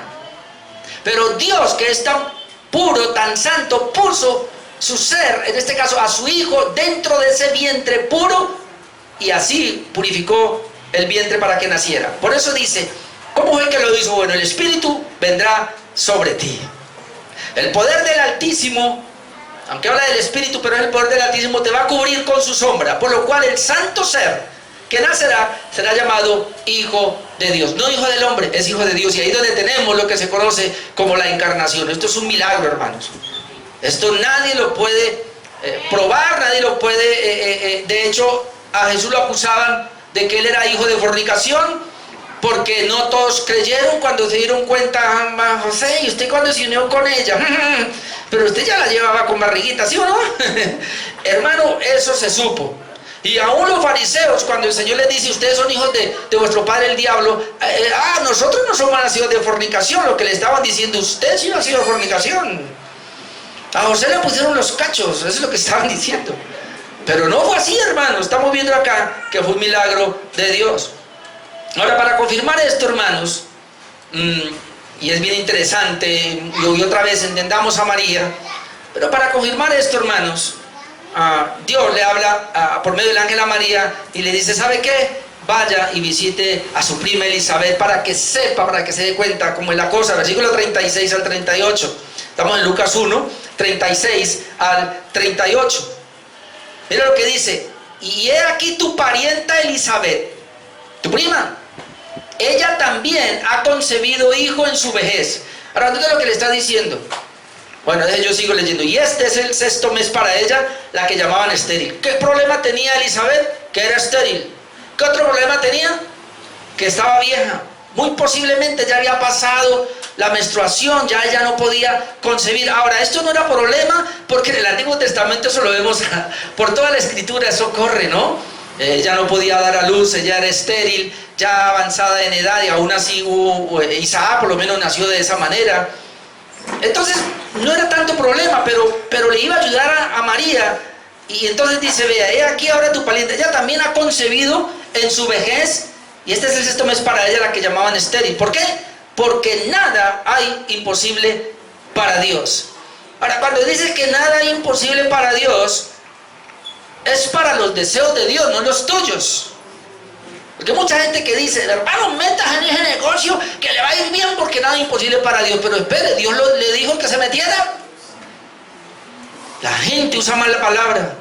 pero Dios, que es tan puro, tan santo, puso su ser, en este caso a su hijo, dentro de ese vientre puro, y así purificó el vientre para que naciera. Por eso dice, ¿cómo fue que lo hizo? Bueno, el Espíritu vendrá sobre ti. El poder del Altísimo, aunque habla del Espíritu, pero es el poder del Altísimo, te va a cubrir con su sombra, por lo cual el santo ser que nacerá será llamado Hijo de Dios. No hijo del hombre, es Hijo de Dios. Y ahí es donde tenemos lo que se conoce como la encarnación. Esto es un milagro, hermanos. Esto nadie lo puede probar, nadie lo puede... de hecho, a Jesús lo acusaban de que él era hijo de fornicación, porque no todos creyeron cuando se dieron cuenta, José, ¿y usted cuando se unió con ella? Pero usted ya la llevaba con barriguita, ¿sí o no? Hermano, eso se supo. Y aún los fariseos, cuando el Señor les dice, ustedes son hijos de vuestro padre el diablo, nosotros no somos nacidos de fornicación, lo que le estaban diciendo, usted sí nació de fornicación. A José le pusieron los cachos, eso es lo que estaban diciendo. Pero no fue así, hermano, estamos viendo acá que fue un milagro de Dios. Ahora, para confirmar esto, hermanos, y es bien interesante, y otra vez entendamos a María, pero para confirmar esto, hermanos, Dios le habla por medio del ángel a María y le dice, ¿sabe qué? Vaya y visite a su prima Elizabeth para que sepa, para que se dé cuenta cómo es la cosa. Versículo 36 al 38. Estamos en Lucas 1, 36 al 38. Mira lo que dice. Y he aquí tu parienta Elizabeth, tu prima. Ella también ha concebido hijo en su vejez. Ahora, ¿qué es lo que le está diciendo? Bueno, yo sigo leyendo. Y este es el 6º mes para ella, la que llamaban estéril. ¿Qué problema tenía Elizabeth? Que era estéril. ¿Qué otro problema tenía? Que estaba vieja. Muy posiblemente ya había pasado la menstruación, ya ella no podía concebir. Ahora, esto no era problema, porque en el Antiguo Testamento eso lo vemos por toda la Escritura, eso corre, ¿no? Ella no podía dar a luz, ella era estéril, ya avanzada en edad, y aún así Isaac por lo menos nació de esa manera. Entonces no era tanto problema, pero le iba a ayudar a María. Y entonces dice, vea, he aquí ahora tu pariente, ella también ha concebido en su vejez, y este es el 6º mes para ella, la que llamaban estéril. ¿Por qué? Porque nada hay imposible para Dios. Ahora, cuando dice que nada hay imposible para Dios, es para los deseos de Dios, no los tuyos. Porque hay mucha gente que dice, hermano, metas en ese negocio que le va a ir bien porque nada es imposible para Dios. Pero espere, Dios le dijo que se metiera. La gente usa mal la palabra.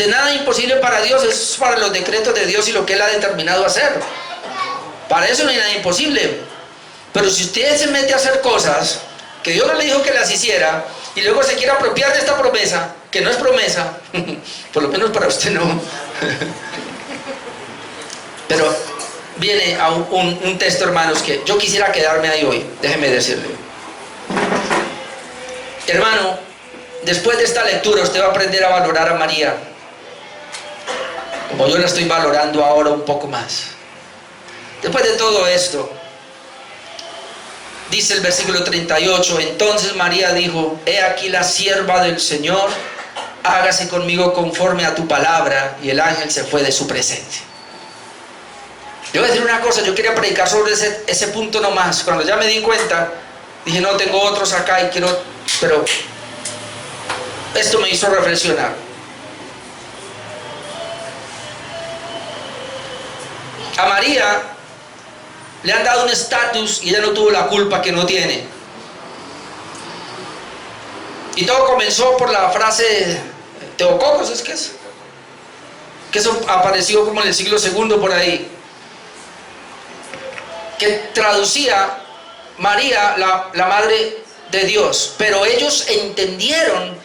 Nada imposible para Dios, es para los decretos de Dios y lo que Él ha determinado hacer. Para eso no hay nada imposible. Pero si usted se mete a hacer cosas que Dios no le dijo que las hiciera, y luego se quiere apropiar de esta promesa, que no es promesa, por lo menos para usted no. Pero viene a un texto, hermanos, que yo quisiera quedarme ahí hoy, déjeme decirle. Hermano, después de esta lectura usted va a aprender a valorar a María, como yo la estoy valorando ahora un poco más. Después de todo esto, dice el versículo 38, entonces María dijo, he aquí la sierva del Señor, hágase conmigo conforme a tu palabra, y el ángel se fue de su presencia. Yo voy a decir una cosa, yo quería predicar sobre ese punto nomás. Cuando ya me di cuenta, dije, no, tengo otros acá y quiero, pero esto me hizo reflexionar. A María le han dado un estatus y ella no tuvo la culpa que no tiene. Y todo comenzó por la frase Teococos, ¿es que es? Que eso apareció como en el siglo II por ahí. Que traducía María, la madre de Dios. Pero ellos entendieron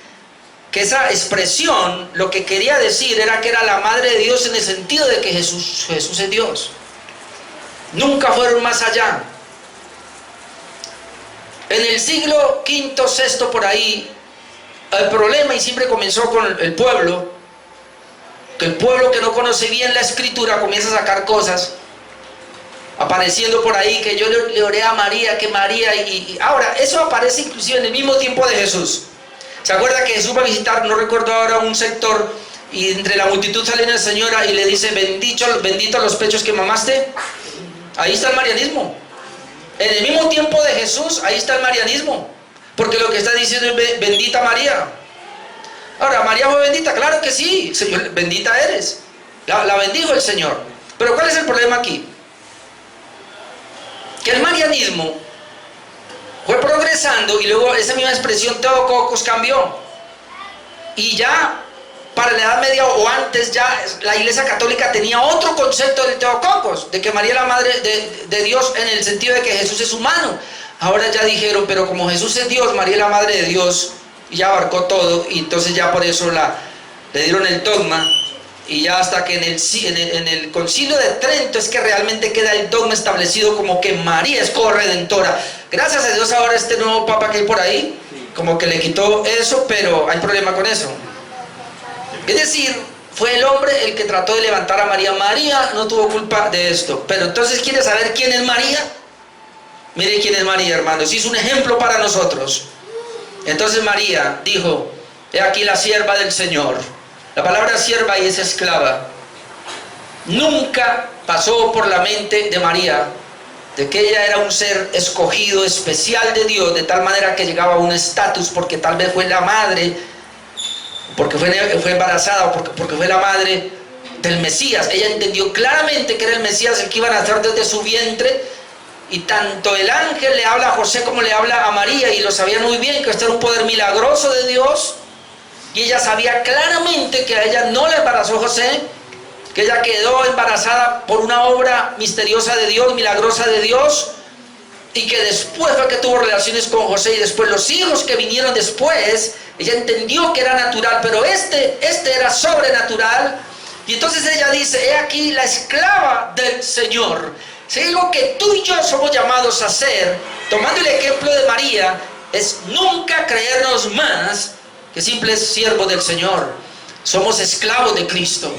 que esa expresión lo que quería decir era que era la madre de Dios en el sentido de que Jesús es Dios. Nunca fueron más allá. En el siglo V, VI por ahí, el problema, y siempre comenzó con el pueblo, que el pueblo que no conoce bien la Escritura comienza a sacar cosas apareciendo por ahí, que yo le oré a María, que María, y ahora eso aparece inclusive en el mismo tiempo de Jesús. ¿Se acuerda que Jesús va a visitar, no recuerdo ahora, un sector, y entre la multitud sale una señora y le dice, bendito los pechos que mamaste? Ahí está el marianismo. En el mismo tiempo de Jesús, ahí está el marianismo, porque lo que está diciendo es bendita María. Ahora, ¿María fue bendita? Claro que sí, Señor, bendita eres, la bendijo el Señor. Pero ¿cuál es el problema aquí? Que el marianismo fue progresando y luego esa misma expresión Teococos cambió, y ya para la Edad Media o antes ya la Iglesia Católica tenía otro concepto del Teococos, de que María es la madre de Dios en el sentido de que Jesús es humano. Ahora ya dijeron, pero como Jesús es Dios, María es la madre de Dios, y ya abarcó todo, y entonces ya por eso le dieron el dogma y ya hasta que en el Concilio de Trento es que realmente queda el dogma establecido como que María es corredentora. Gracias a Dios ahora este nuevo papa que hay por ahí, como que le quitó eso, pero hay problema con eso. Es decir, fue el hombre el que trató de levantar a María. María no tuvo culpa de esto. Pero entonces, ¿quiere saber quién es María? Mire quién es María, hermanos. Hizo un ejemplo para nosotros. Entonces María dijo: he aquí la sierva del Señor. La palabra sierva ahí es esclava. Nunca pasó por la mente de María de que ella era un ser escogido, especial de Dios, de tal manera que llegaba a un estatus, porque tal vez fue la madre, porque fue embarazada, o porque fue la madre del Mesías. Ella entendió claramente que era el Mesías el que iba a nacer desde su vientre, y tanto el ángel le habla a José como le habla a María, y lo sabían muy bien que este era un poder milagroso de Dios, y ella sabía claramente que a ella no le embarazó José, que ella quedó embarazada por una obra misteriosa de Dios, milagrosa de Dios, y que después fue que tuvo relaciones con José, y después los hijos que vinieron después, ella entendió que era natural, pero este era sobrenatural. Y entonces ella dice: he aquí la esclava del Señor. Si lo que tú y yo somos llamados a hacer, tomando el ejemplo de María, es nunca creernos más que simples siervos del Señor. Somos esclavos de Cristo.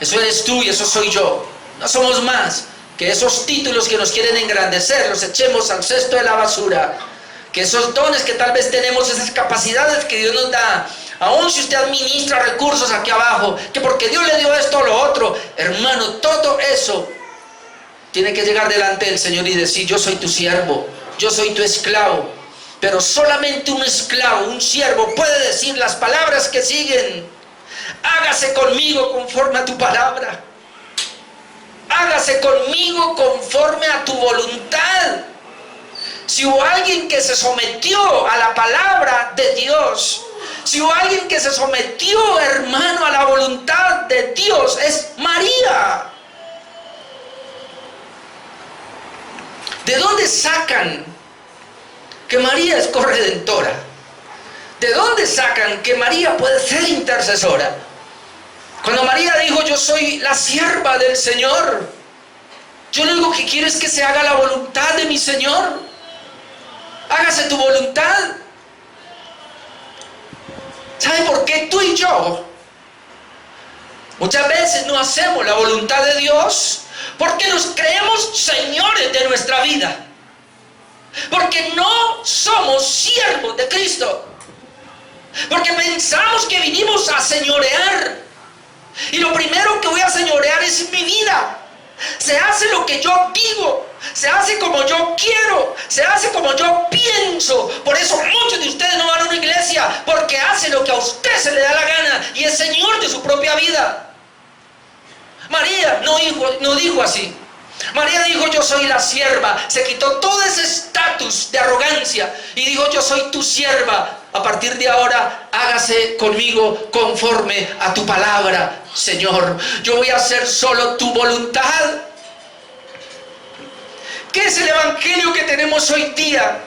Eso eres tú y eso soy yo. No somos más que esos títulos que nos quieren engrandecer, los echemos al cesto de la basura. Que esos dones que tal vez tenemos, esas capacidades que Dios nos da, aun si usted administra recursos aquí abajo, que porque Dios le dio esto o lo otro, hermano, todo eso tiene que llegar delante del Señor y decir: yo soy tu siervo, yo soy tu esclavo. Pero solamente un esclavo, un siervo puede decir las palabras que siguen: hágase conmigo conforme a tu palabra, hágase conmigo conforme a tu voluntad. Si hubo alguien que se sometió a la palabra de Dios, si hubo alguien que se sometió, hermano, a la voluntad de Dios, es María. ¿De dónde sacan que María es corredentora? ¿De dónde sacan que María puede ser intercesora? Cuando María dijo: yo soy la sierva del Señor, yo lo único que quiero es que se haga la voluntad de mi Señor. Hágase tu voluntad. ¿Sabe por qué tú y yo muchas veces no hacemos la voluntad de Dios? Porque nos creemos señores de nuestra vida, porque no somos siervos de Cristo, porque pensamos que vinimos a señorear, y lo primero que voy a señorear es mi vida. Se hace lo que yo digo, se hace como yo quiero, se hace como yo pienso. Por eso muchos de ustedes no van a una iglesia, porque hace lo que a usted se le da la gana y es señor de su propia vida. María no dijo así. María dijo: yo soy la sierva. Se quitó todo ese estatus de arrogancia y dijo: yo soy tu sierva. A partir de ahora, hágase conmigo conforme a tu palabra, Señor. Yo voy a hacer solo tu voluntad. ¿Qué es el evangelio que tenemos hoy día?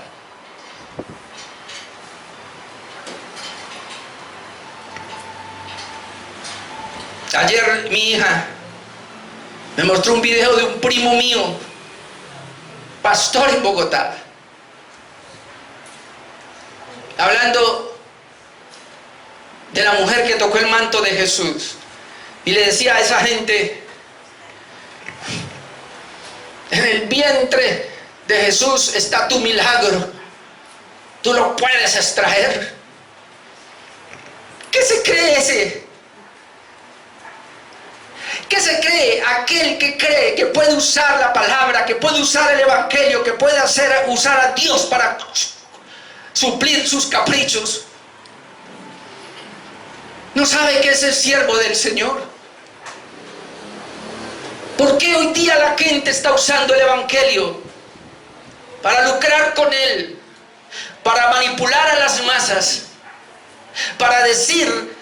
Ayer mi hija me mostró un video de un primo mío, pastor en Bogotá, hablando de la mujer que tocó el manto de Jesús, y le decía a esa gente: en el vientre de Jesús está tu milagro, tú lo puedes extraer. ¿Qué se cree ese? ¿Qué se cree aquel que cree que puede usar la palabra, que puede usar el evangelio, que puede usar a Dios para suplir sus caprichos? ¿No sabe que es el siervo del Señor? ¿Por qué hoy día la gente está usando el evangelio para lucrar con él, para manipular a las masas, para decir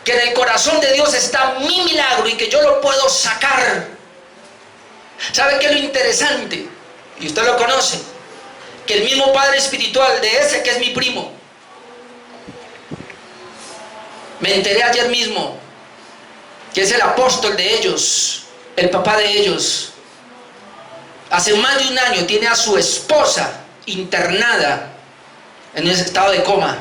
que en el corazón de Dios está mi milagro y que yo lo puedo sacar? ¿Sabe qué es lo interesante? Y usted lo conoce, que el mismo padre espiritual de ese que es mi primo, me enteré ayer mismo que es el apóstol de ellos, el papá de ellos, hace más de un año tiene a su esposa internada en ese estado de coma.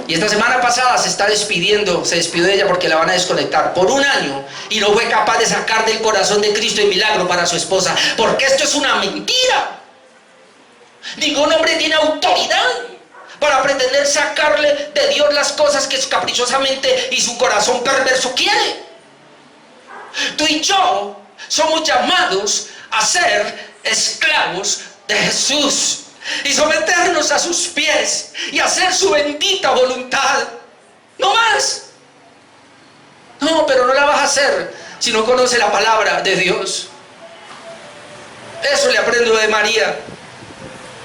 Y esta semana pasada se despidió de ella porque la van a desconectar por un año, y no fue capaz de sacar del corazón de Cristo el milagro para su esposa, porque esto es una mentira. Ningún hombre tiene autoridad para pretender sacarle de Dios las cosas que caprichosamente y su corazón perverso quiere. Tú y yo somos llamados a ser esclavos de Jesús y someternos a sus pies y hacer su bendita voluntad. No más. No, pero no la vas a hacer si no conoces la palabra de Dios. Eso le aprendo de María.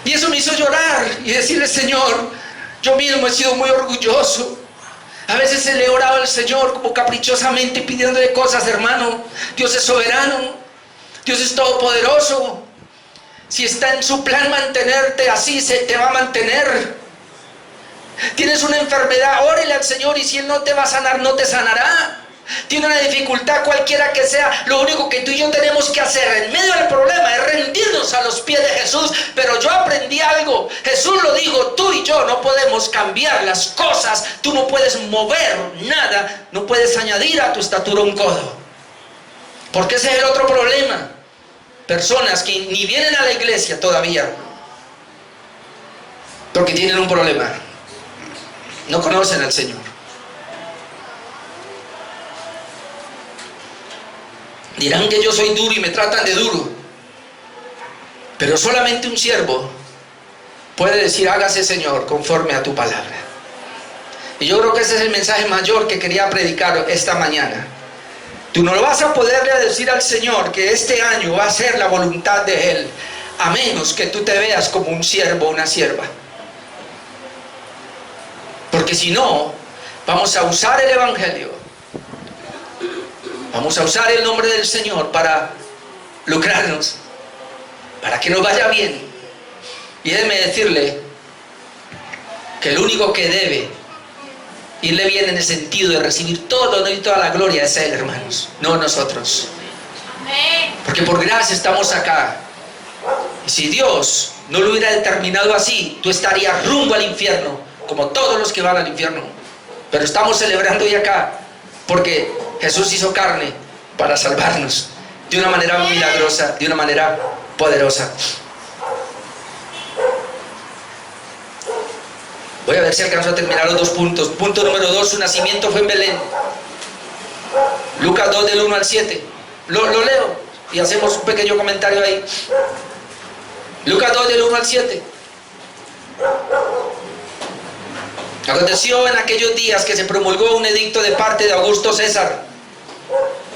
Y eso me hizo llorar y decirle: Señor, yo mismo he sido muy orgulloso. A veces se le he orado al Señor como caprichosamente pidiéndole cosas, hermano. Dios es soberano, Dios es todopoderoso. Si está en su plan mantenerte así, se te va a mantener. Tienes una enfermedad, órale al Señor, y si Él no te va a sanar, no te sanará. Tiene una dificultad cualquiera que sea, lo único que tú y yo tenemos que hacer en medio del problema es rendirnos a los pies de Jesús. Pero yo aprendí algo, Jesús lo dijo: tú y yo no podemos cambiar las cosas, tú no puedes mover nada, no puedes añadir a tu estatura un codo, porque ese es el otro problema. Personas que ni vienen a la iglesia todavía porque tienen un problema, no conocen al Señor. Dirán que yo soy duro y me tratan de duro, pero solamente un siervo puede decir: hágase, Señor, conforme a tu palabra. Y yo creo que ese es el mensaje mayor que quería predicar esta mañana. Tú no vas a poderle decir al Señor que este año va a ser la voluntad de Él, a menos que tú te veas como un siervo o una sierva. Porque si no, vamos a usar el Evangelio, vamos a usar el nombre del Señor para lucrarnos, para que nos vaya bien. Y déjeme decirle que el único que debe irle bien en el sentido de recibir todo el honor y toda la gloria es Él, hermanos, no nosotros. Porque por gracia estamos acá. Y si Dios no lo hubiera determinado así, tú estarías rumbo al infierno, como todos los que van al infierno. Pero estamos celebrando hoy acá porque Jesús hizo carne para salvarnos de una manera milagrosa, de una manera poderosa. Voy a ver si alcanzo a terminar los 2 puntos. Punto número 2, su nacimiento fue en Belén. Lucas 2 del 1 al 7. Lo leo y hacemos un pequeño comentario ahí. Lucas 2 del 1 al 7. Aconteció en aquellos días que se promulgó un edicto de parte de Augusto César,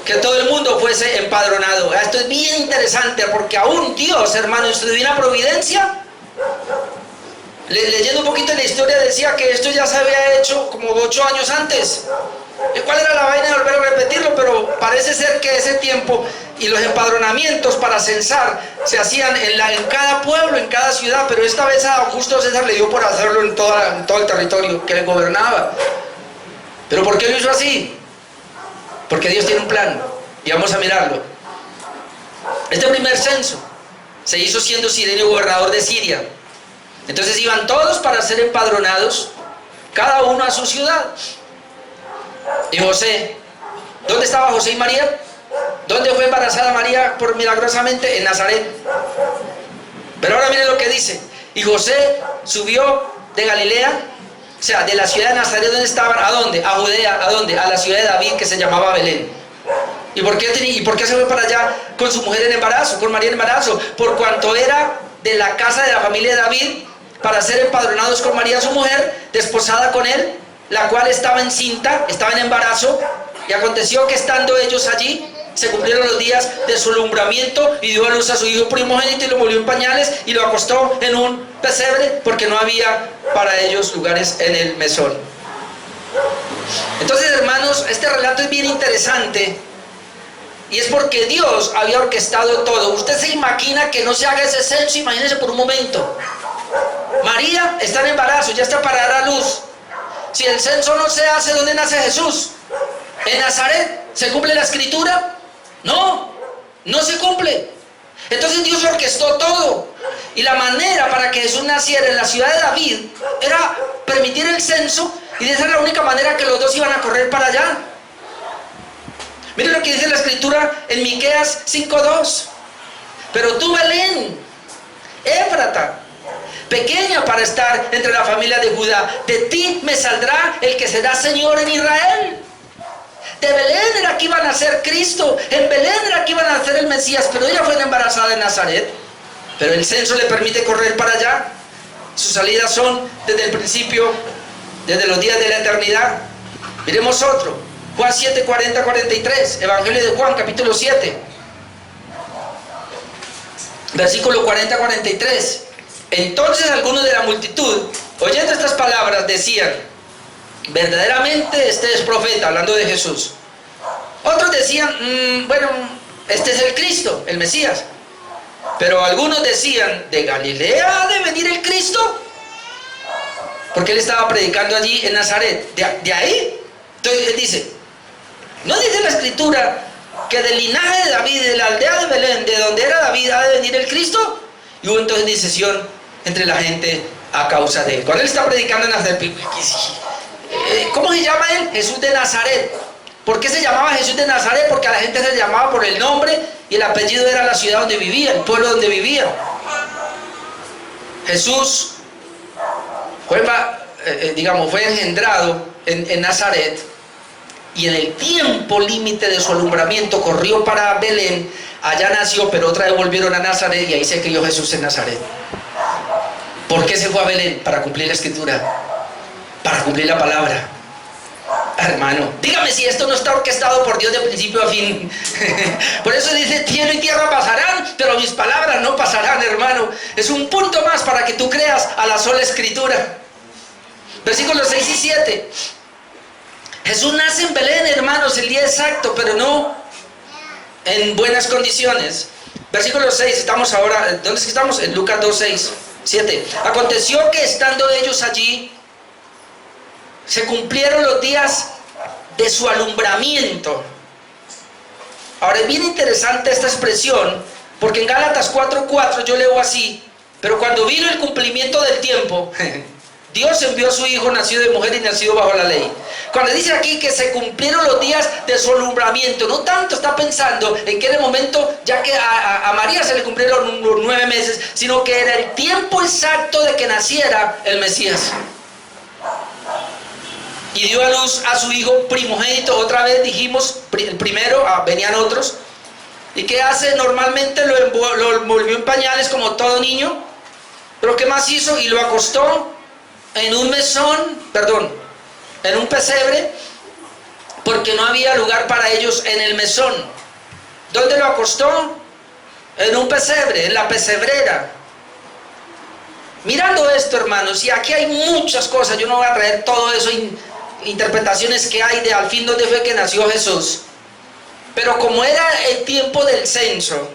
que todo el mundo fuese empadronado. Esto es bien interesante, porque aún Dios, hermano, en su divina providencia, leyendo un poquito de la historia, decía que esto ya se había hecho como 8 años antes. ¿Cuál era la vaina de volver a repetirlo? Pero parece ser que ese tiempo y los empadronamientos para censar se hacían en cada pueblo, en cada ciudad, pero esta vez a Augusto César le dio por hacerlo en todo el territorio que le gobernaba. ¿Pero por qué lo hizo así? Porque Dios tiene un plan, y vamos a mirarlo. Este primer censo se hizo siendo Cirenio gobernador de Siria. Entonces iban todos para ser empadronados, cada uno a su ciudad. Y José, ¿dónde estaba José y María? ¿Dónde fue embarazada María milagrosamente? En Nazaret. Pero ahora miren lo que dice: y José subió de Galilea, o sea, de la ciudad de Nazaret, ¿dónde estaban? ¿A dónde? A Judea. ¿A dónde? A la ciudad de David, que se llamaba Belén. ¿Y por qué se fue para allá con su mujer en embarazo, con María en embarazo? Por cuanto era de la casa de la familia de David, para ser empadronados con María su mujer, desposada con él, la cual estaba encinta, estaba en embarazo. Y aconteció que estando ellos allí, se cumplieron los días de su alumbramiento, y dio a luz a su hijo primogénito, y lo envolvió en pañales y lo acostó en un pesebre, porque no había para ellos lugares en el mesón. Entonces, hermanos, este relato es bien interesante, y es porque Dios había orquestado todo. Usted se imagina que no se haga ese censo, imagínese por un momento. María está en embarazo, ya está para dar a luz. Si el censo no se hace, ¿dónde nace Jesús? ¿En Nazaret se cumple la escritura? No, no se cumple. Entonces Dios orquestó todo. Y la manera para que Jesús naciera en la ciudad de David era permitir el censo, y esa era la única manera que los dos iban a correr para allá. Miren lo que dice la escritura en Miqueas 5:2. Pero tú, Belén, Éfrata, pequeña para estar entre la familia de Judá, de ti me saldrá el que será Señor en Israel. De Belén era que iba a nacer Cristo, en Belén era que iba a nacer el Mesías, pero ella fue embarazada en Nazaret. Pero el censo le permite correr para allá. Sus salidas son desde el principio, desde los días de la eternidad. Miremos otro, Juan 7, 40, 43, Evangelio de Juan, capítulo 7, versículo 40, 43. Entonces algunos de la multitud, oyendo estas palabras, decían: verdaderamente este es profeta, hablando de Jesús. Otros decían: bueno, este es el Cristo, el Mesías. Pero algunos decían: ¿de Galilea ha de venir el Cristo? Porque él estaba predicando allí en Nazaret. ¿De ahí? Entonces él dice, ¿no dice la escritura que del linaje de David, de la aldea de Belén, de donde era David, ha de venir el Cristo? Y hubo entonces disesión entre la gente a causa de él. Cuando él está predicando en Nazaret, ¿cómo se llama él? Jesús de Nazaret. ¿Por qué se llamaba Jesús de Nazaret? Porque a la gente se le llamaba por el nombre, y el apellido era la ciudad donde vivía, el pueblo donde vivía. Jesús fue engendrado en Nazaret, y en el tiempo límite de su alumbramiento corrió para Belén. Allá nació, pero otra vez volvieron a Nazaret, y ahí se crió Jesús en Nazaret. ¿Por qué se fue a Belén? Para cumplir la escritura, para cumplir la palabra. Hermano, dígame si esto no está orquestado por Dios de principio a fin. Por eso dice: cielo y tierra pasarán, pero mis palabras no pasarán, hermano. Es un punto más para que tú creas a la sola escritura. Versículos 6 y 7. Jesús nace en Belén, hermanos, el día exacto, pero no en buenas condiciones. Versículo 6, estamos ahora, ¿dónde es que estamos? En Lucas 2, 6, 7. Aconteció que estando ellos allí, se cumplieron los días de su alumbramiento. Ahora es bien interesante esta expresión, porque en Gálatas 4:4 yo leo así: pero cuando vino el cumplimiento del tiempo, Dios envió a su Hijo, nacido de mujer y nacido bajo la ley. Cuando dice aquí que se cumplieron los días de su alumbramiento, no tanto está pensando en que en el momento, ya que a María se le cumplieron los 9 meses, sino que era el tiempo exacto de que naciera el Mesías. Y dio a luz a su hijo primogénito. Otra vez dijimos, el primero, venían otros. ¿Y qué hace? Normalmente lo envolvió en pañales como todo niño. Pero ¿qué más hizo? Y lo acostó en un en un pesebre, porque no había lugar para ellos en el mesón. ¿Dónde lo acostó? En un pesebre, en la pesebrera. Mirando esto, hermanos, y aquí hay muchas cosas, yo no voy a traer todo eso, interpretaciones que hay de al fin dónde fue que nació Jesús. Pero como era el tiempo del censo,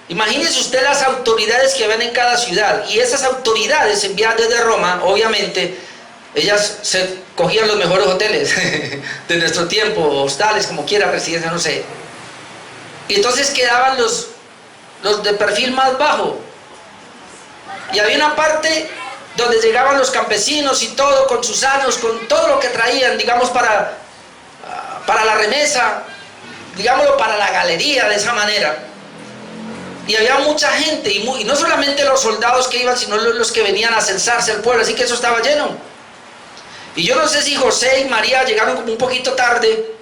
imagínese usted las autoridades que ven en cada ciudad, y esas autoridades enviadas desde Roma, obviamente, ellas se cogían los mejores hoteles de nuestro tiempo, hostales, como quiera, residencia, no sé. Y entonces quedaban los de perfil más bajo. Y había una parte donde llegaban los campesinos y todo, con sus anos, con todo lo que traían, digamos, para la remesa, digámoslo, para la galería, de esa manera. Y había mucha gente, y no solamente los soldados que iban, sino los que venían a censarse al pueblo, así que eso estaba lleno. Y yo no sé si José y María llegaron como un poquito tarde,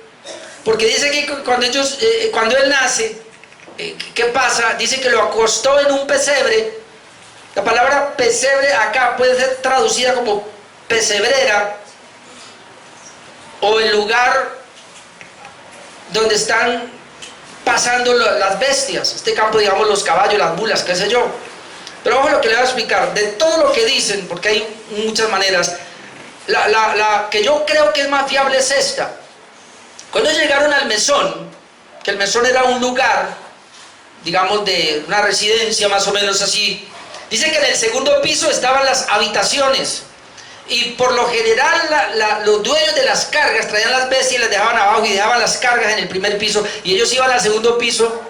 porque dice que cuando él nace, ¿qué pasa? Dice que lo acostó en un pesebre. La palabra pesebre acá puede ser traducida como pesebrera, o el lugar donde están pasando las bestias. Este campo, digamos, los caballos, las mulas, qué sé yo. Pero ojo lo que le voy a explicar. De todo lo que dicen, porque hay muchas maneras, la que yo creo que es más fiable es esta. Cuando llegaron al mesón, que el mesón era un lugar, digamos, de una residencia más o menos así, dice que en el segundo piso estaban las habitaciones, Y por lo general los dueños de las cargas traían las bestias y las dejaban abajo y dejaban las cargas en el primer piso, y ellos iban al segundo piso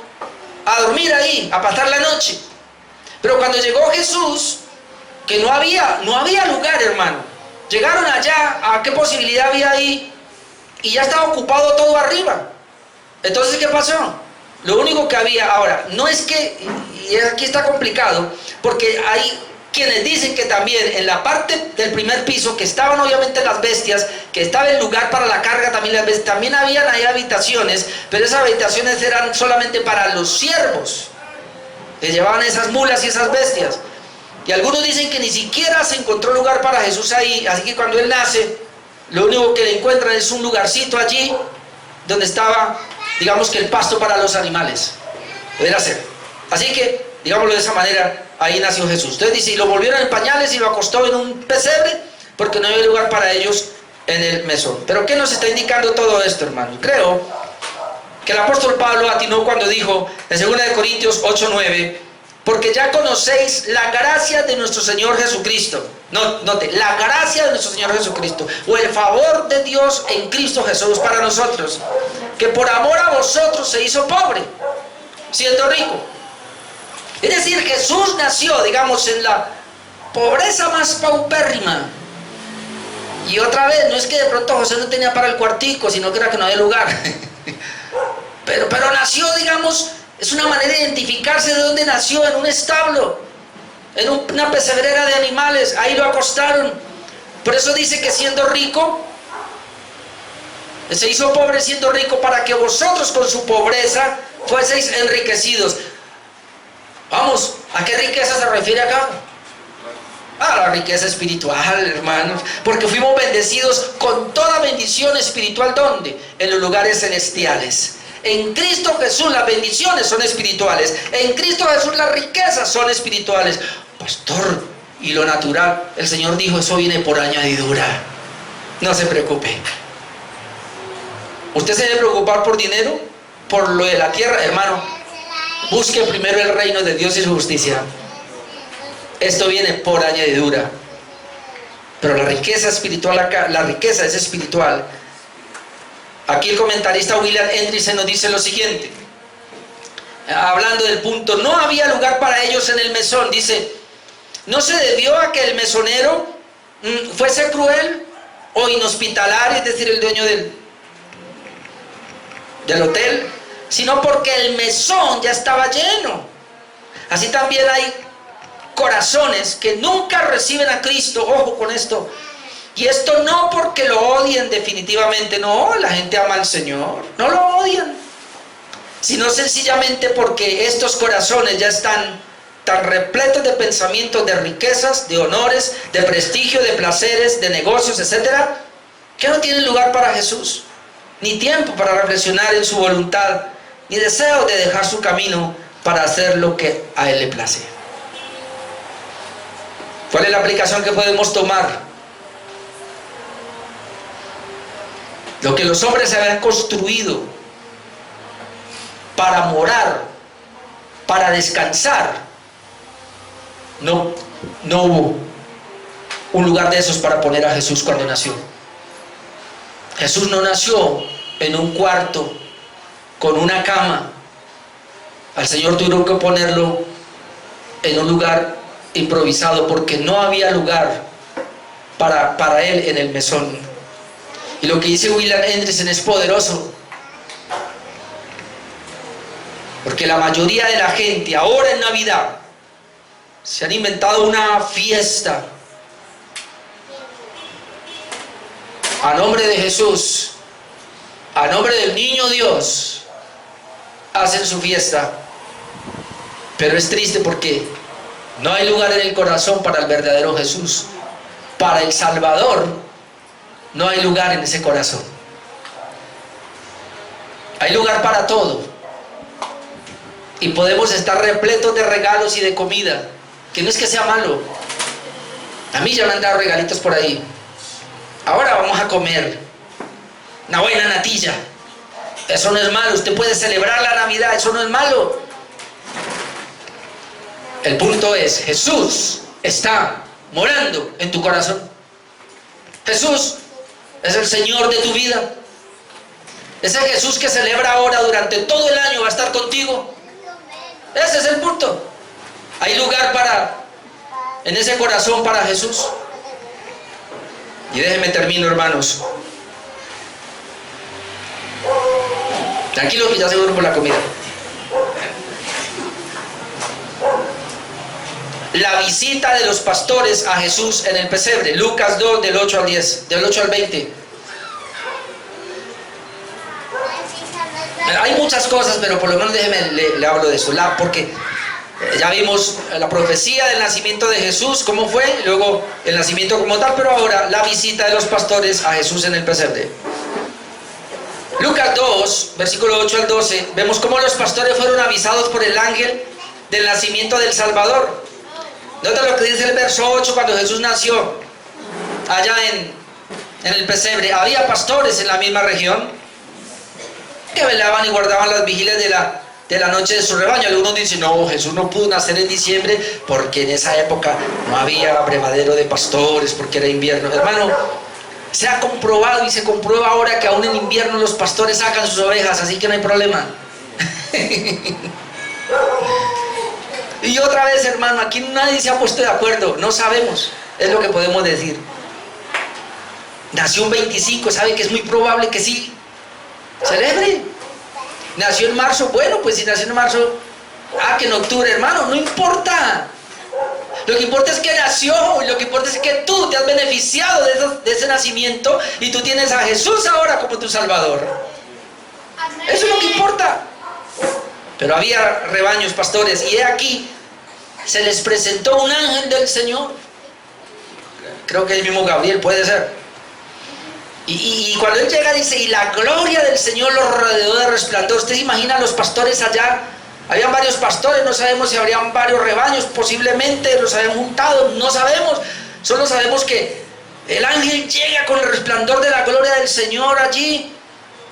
a dormir ahí, a pasar la noche. Pero cuando llegó Jesús, que no había lugar, hermano, llegaron allá, ¿a qué posibilidad había ahí? Y ya estaba ocupado todo arriba. Entonces, ¿qué pasó? Lo único que había, ahora, no es que, y aquí está complicado, porque hay quienes dicen que también en la parte del primer piso, que estaban obviamente las bestias, que estaba el lugar para la carga también las bestias, también habían ahí habitaciones, pero esas habitaciones eran solamente para los siervos, que llevaban esas mulas y esas bestias. Y algunos dicen que ni siquiera se encontró lugar para Jesús ahí, así que cuando Él nace, lo único que le encuentran es un lugarcito allí, donde estaba, digamos que el pasto para los animales. Pudiera ser. Así que, digámoslo de esa manera, ahí nació Jesús. Entonces dice, y lo volvieron en pañales y lo acostó en un pesebre, porque no había lugar para ellos en el mesón. Pero ¿qué nos está indicando todo esto, hermanos? Creo que el apóstol Pablo atinó cuando dijo en 2 Corintios 8:9, porque ya conocéis la gracia de nuestro Señor Jesucristo. Note, la gracia de nuestro Señor Jesucristo, o el favor de Dios en Cristo Jesús para nosotros, que por amor a vosotros se hizo pobre, siendo rico. Es decir, Jesús nació, digamos, en la pobreza más paupérrima. Y otra vez, no es que de pronto José no tenía para el cuartico, sino que era que no había lugar. pero nació, digamos, es una manera de identificarse de dónde nació, en un establo, en una pesebrera de animales, ahí lo acostaron. Por eso dice que siendo rico, se hizo pobre siendo rico, para que vosotros con su pobreza fueseis enriquecidos. Vamos, ¿a qué riqueza se refiere acá? A la riqueza espiritual, hermanos, porque fuimos bendecidos con toda bendición espiritual. ¿Dónde? En los lugares celestiales. En Cristo Jesús las bendiciones son espirituales. En Cristo Jesús las riquezas son espirituales. Pastor, y lo natural, el Señor dijo, eso viene por añadidura. No se preocupe. ¿Usted se debe preocupar por dinero? ¿Por lo de la tierra? Hermano, busque primero el reino de Dios y su justicia. Esto viene por añadidura. Pero la riqueza espiritual acá, la riqueza es espiritual. Aquí el comentarista William Hendriksen nos dice lo siguiente, hablando del punto, no había lugar para ellos en el mesón. Dice, no se debió a que el mesonero fuese cruel o inhospitalario, es decir, el dueño del hotel, sino porque el mesón ya estaba lleno. Así también hay corazones que nunca reciben a Cristo, ojo con esto, y esto no porque lo odien definitivamente, no, la gente ama al Señor, no lo odian, sino sencillamente porque estos corazones ya están tan repletos de pensamientos, de riquezas, de honores, de prestigio, de placeres, de negocios, etcétera, que no tienen lugar para Jesús, ni tiempo para reflexionar en su voluntad, ni deseo de dejar su camino para hacer lo que a Él le place. ¿Cuál es la aplicación que podemos tomar? Lo que los hombres se habían construido para morar, para descansar, no hubo un lugar de esos para poner a Jesús cuando nació. Jesús no nació en un cuarto con una cama. Al Señor tuvieron que ponerlo en un lugar improvisado porque no había lugar para Él en el mesón. Y lo que dice William Hendriksen es poderoso, porque la mayoría de la gente ahora en Navidad se han inventado una fiesta a nombre de Jesús, a nombre del niño Dios. Hacen su fiesta, pero es triste porque no hay lugar en el corazón para el verdadero Jesús, para el Salvador. No hay lugar en ese corazón. Hay lugar para todo. Y podemos estar repletos de regalos y de comida, que no es que sea malo. A mí ya me han dado regalitos por ahí. Ahora vamos a comer una buena natilla. Eso no es malo. Usted puede celebrar la Navidad, eso no es malo. El punto es, Jesús está morando en tu corazón. Jesús es el Señor de tu vida. Ese Jesús que celebra ahora durante todo el año va a estar contigo. Ese es el punto. Hay lugar en ese corazón para Jesús. Y déjenme termino, hermanos. Tranquilo que ya se duerme por la comida. La visita de los pastores a Jesús en el pesebre. Lucas 2, del 8 al 10, del 8 al 20. Hay muchas cosas, pero por lo menos déjeme le hablo de eso. Porque ya vimos la profecía del nacimiento de Jesús, cómo fue, luego el nacimiento como tal, pero ahora la visita de los pastores a Jesús en el pesebre. Lucas 2, versículo 8 al 12, vemos cómo los pastores fueron avisados por el ángel del nacimiento del Salvador. Nota lo que dice el verso 8, cuando Jesús nació allá en el pesebre. Había pastores en la misma región que velaban y guardaban las vigilias de la noche de su rebaño. Algunos dicen, no, Jesús no pudo nacer en diciembre porque en esa época no había abrevadero de pastores, porque era invierno. Hermano, se ha comprobado y se comprueba ahora que aún en invierno los pastores sacan sus ovejas, así que no hay problema. Y otra vez, hermano, aquí nadie se ha puesto de acuerdo, no sabemos, es lo que podemos decir. Nació un 25, ¿sabe que es muy probable que sí celebre? Nació en marzo, bueno, pues si nació en marzo, que en octubre, hermano, no importa. Lo que importa es que nació, y lo que importa es que tú te has beneficiado de ese nacimiento y tú tienes a Jesús ahora como tu Salvador. Eso es lo que importa. Pero había rebaños, pastores, y he aquí, se les presentó un ángel del Señor. Creo que el mismo Gabriel, puede ser. Y cuando él llega dice, y la gloria del Señor los rodeó de resplandor. ¿Usted se imagina los pastores allá? Habían varios pastores, no sabemos si habrían varios rebaños, posiblemente los habían juntado, no sabemos. Solo sabemos que el ángel llega con el resplandor de la gloria del Señor allí.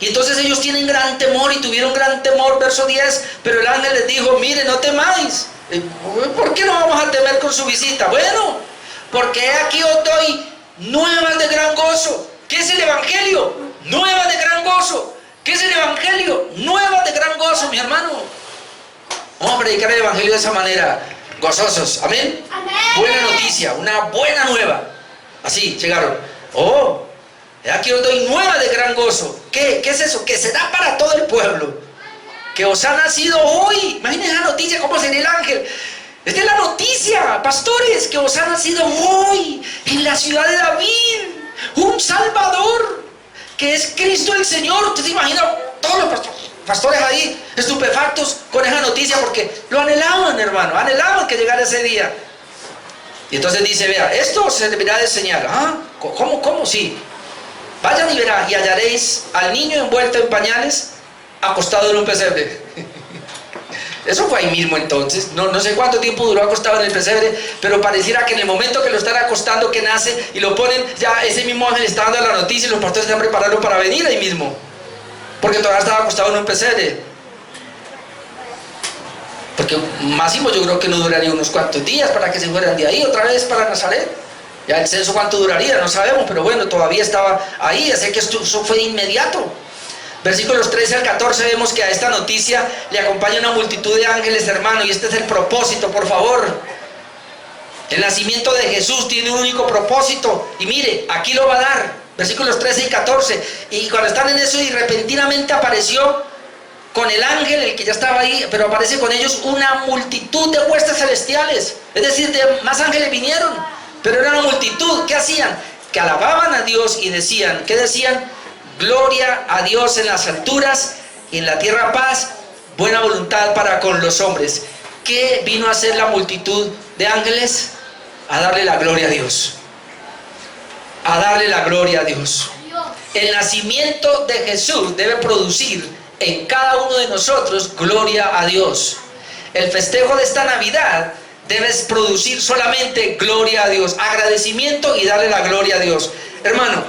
Y entonces ellos tienen gran temor y tuvieron gran temor, verso 10, pero el ángel les dijo, mire, no temáis. ¿Por qué no vamos a temer con su visita? Bueno, porque aquí os doy nuevas de gran gozo. ¿Qué es el Evangelio? Nuevas de gran gozo. ¿Qué es el Evangelio? Nuevas de gran gozo, mi hermano. Vamos a predicar el Evangelio de esa manera, gozosos, ¿amén? Amén. Buena noticia, una buena nueva. Así llegaron. Oh, aquí os doy nueva de gran gozo. ¿Qué es eso? Que será para todo el pueblo. Que os ha nacido hoy. Imagínense la noticia, cómo sería el ángel. Esta es la noticia, pastores, que os ha nacido hoy en la ciudad de David un Salvador, que es Cristo el Señor. Usted se imagina todos los pastores ahí estupefactos con esa noticia, porque lo anhelaban, hermano, anhelaban que llegara ese día. Y entonces dice, vea, esto se deberá de enseñar. ¿Cómo? Sí. Vayan y verán, y hallaréis al niño envuelto en pañales, acostado en un pesebre. Eso fue ahí mismo entonces. No sé cuánto tiempo duró acostado en el pesebre, pero pareciera que en el momento que lo están acostando, que nace y lo ponen, ya ese mismo ángel está dando la noticia y los pastores están preparando para venir ahí mismo, porque todavía estaba acostado en un pesebre. Porque máximo yo creo que no duraría unos cuantos días para que se fueran de ahí otra vez para Nazaret. Ya el censo cuánto duraría, no sabemos, pero bueno, todavía estaba ahí, así que eso fue de inmediato. Versículos 13 al 14 vemos que a esta noticia le acompaña una multitud de ángeles, hermano, y este es el propósito, por favor. El nacimiento de Jesús tiene un único propósito, y mire, aquí lo va a dar, versículos 13 y 14, y cuando están en eso, y repentinamente apareció con el ángel, el que ya estaba ahí, pero aparece con ellos una multitud de huestes celestiales, es decir, más ángeles vinieron, pero era una multitud. ¿Qué hacían? Que alababan a Dios y decían, ¿qué decían? Gloria a Dios en las alturas y en la tierra paz, buena voluntad para con los hombres. ¿Qué vino a hacer la multitud de ángeles? A darle la gloria a Dios. A darle la gloria a Dios. El nacimiento de Jesús debe producir en cada uno de nosotros gloria a Dios. El festejo de esta Navidad debe producir solamente gloria a Dios, agradecimiento y darle la gloria a Dios. Hermano,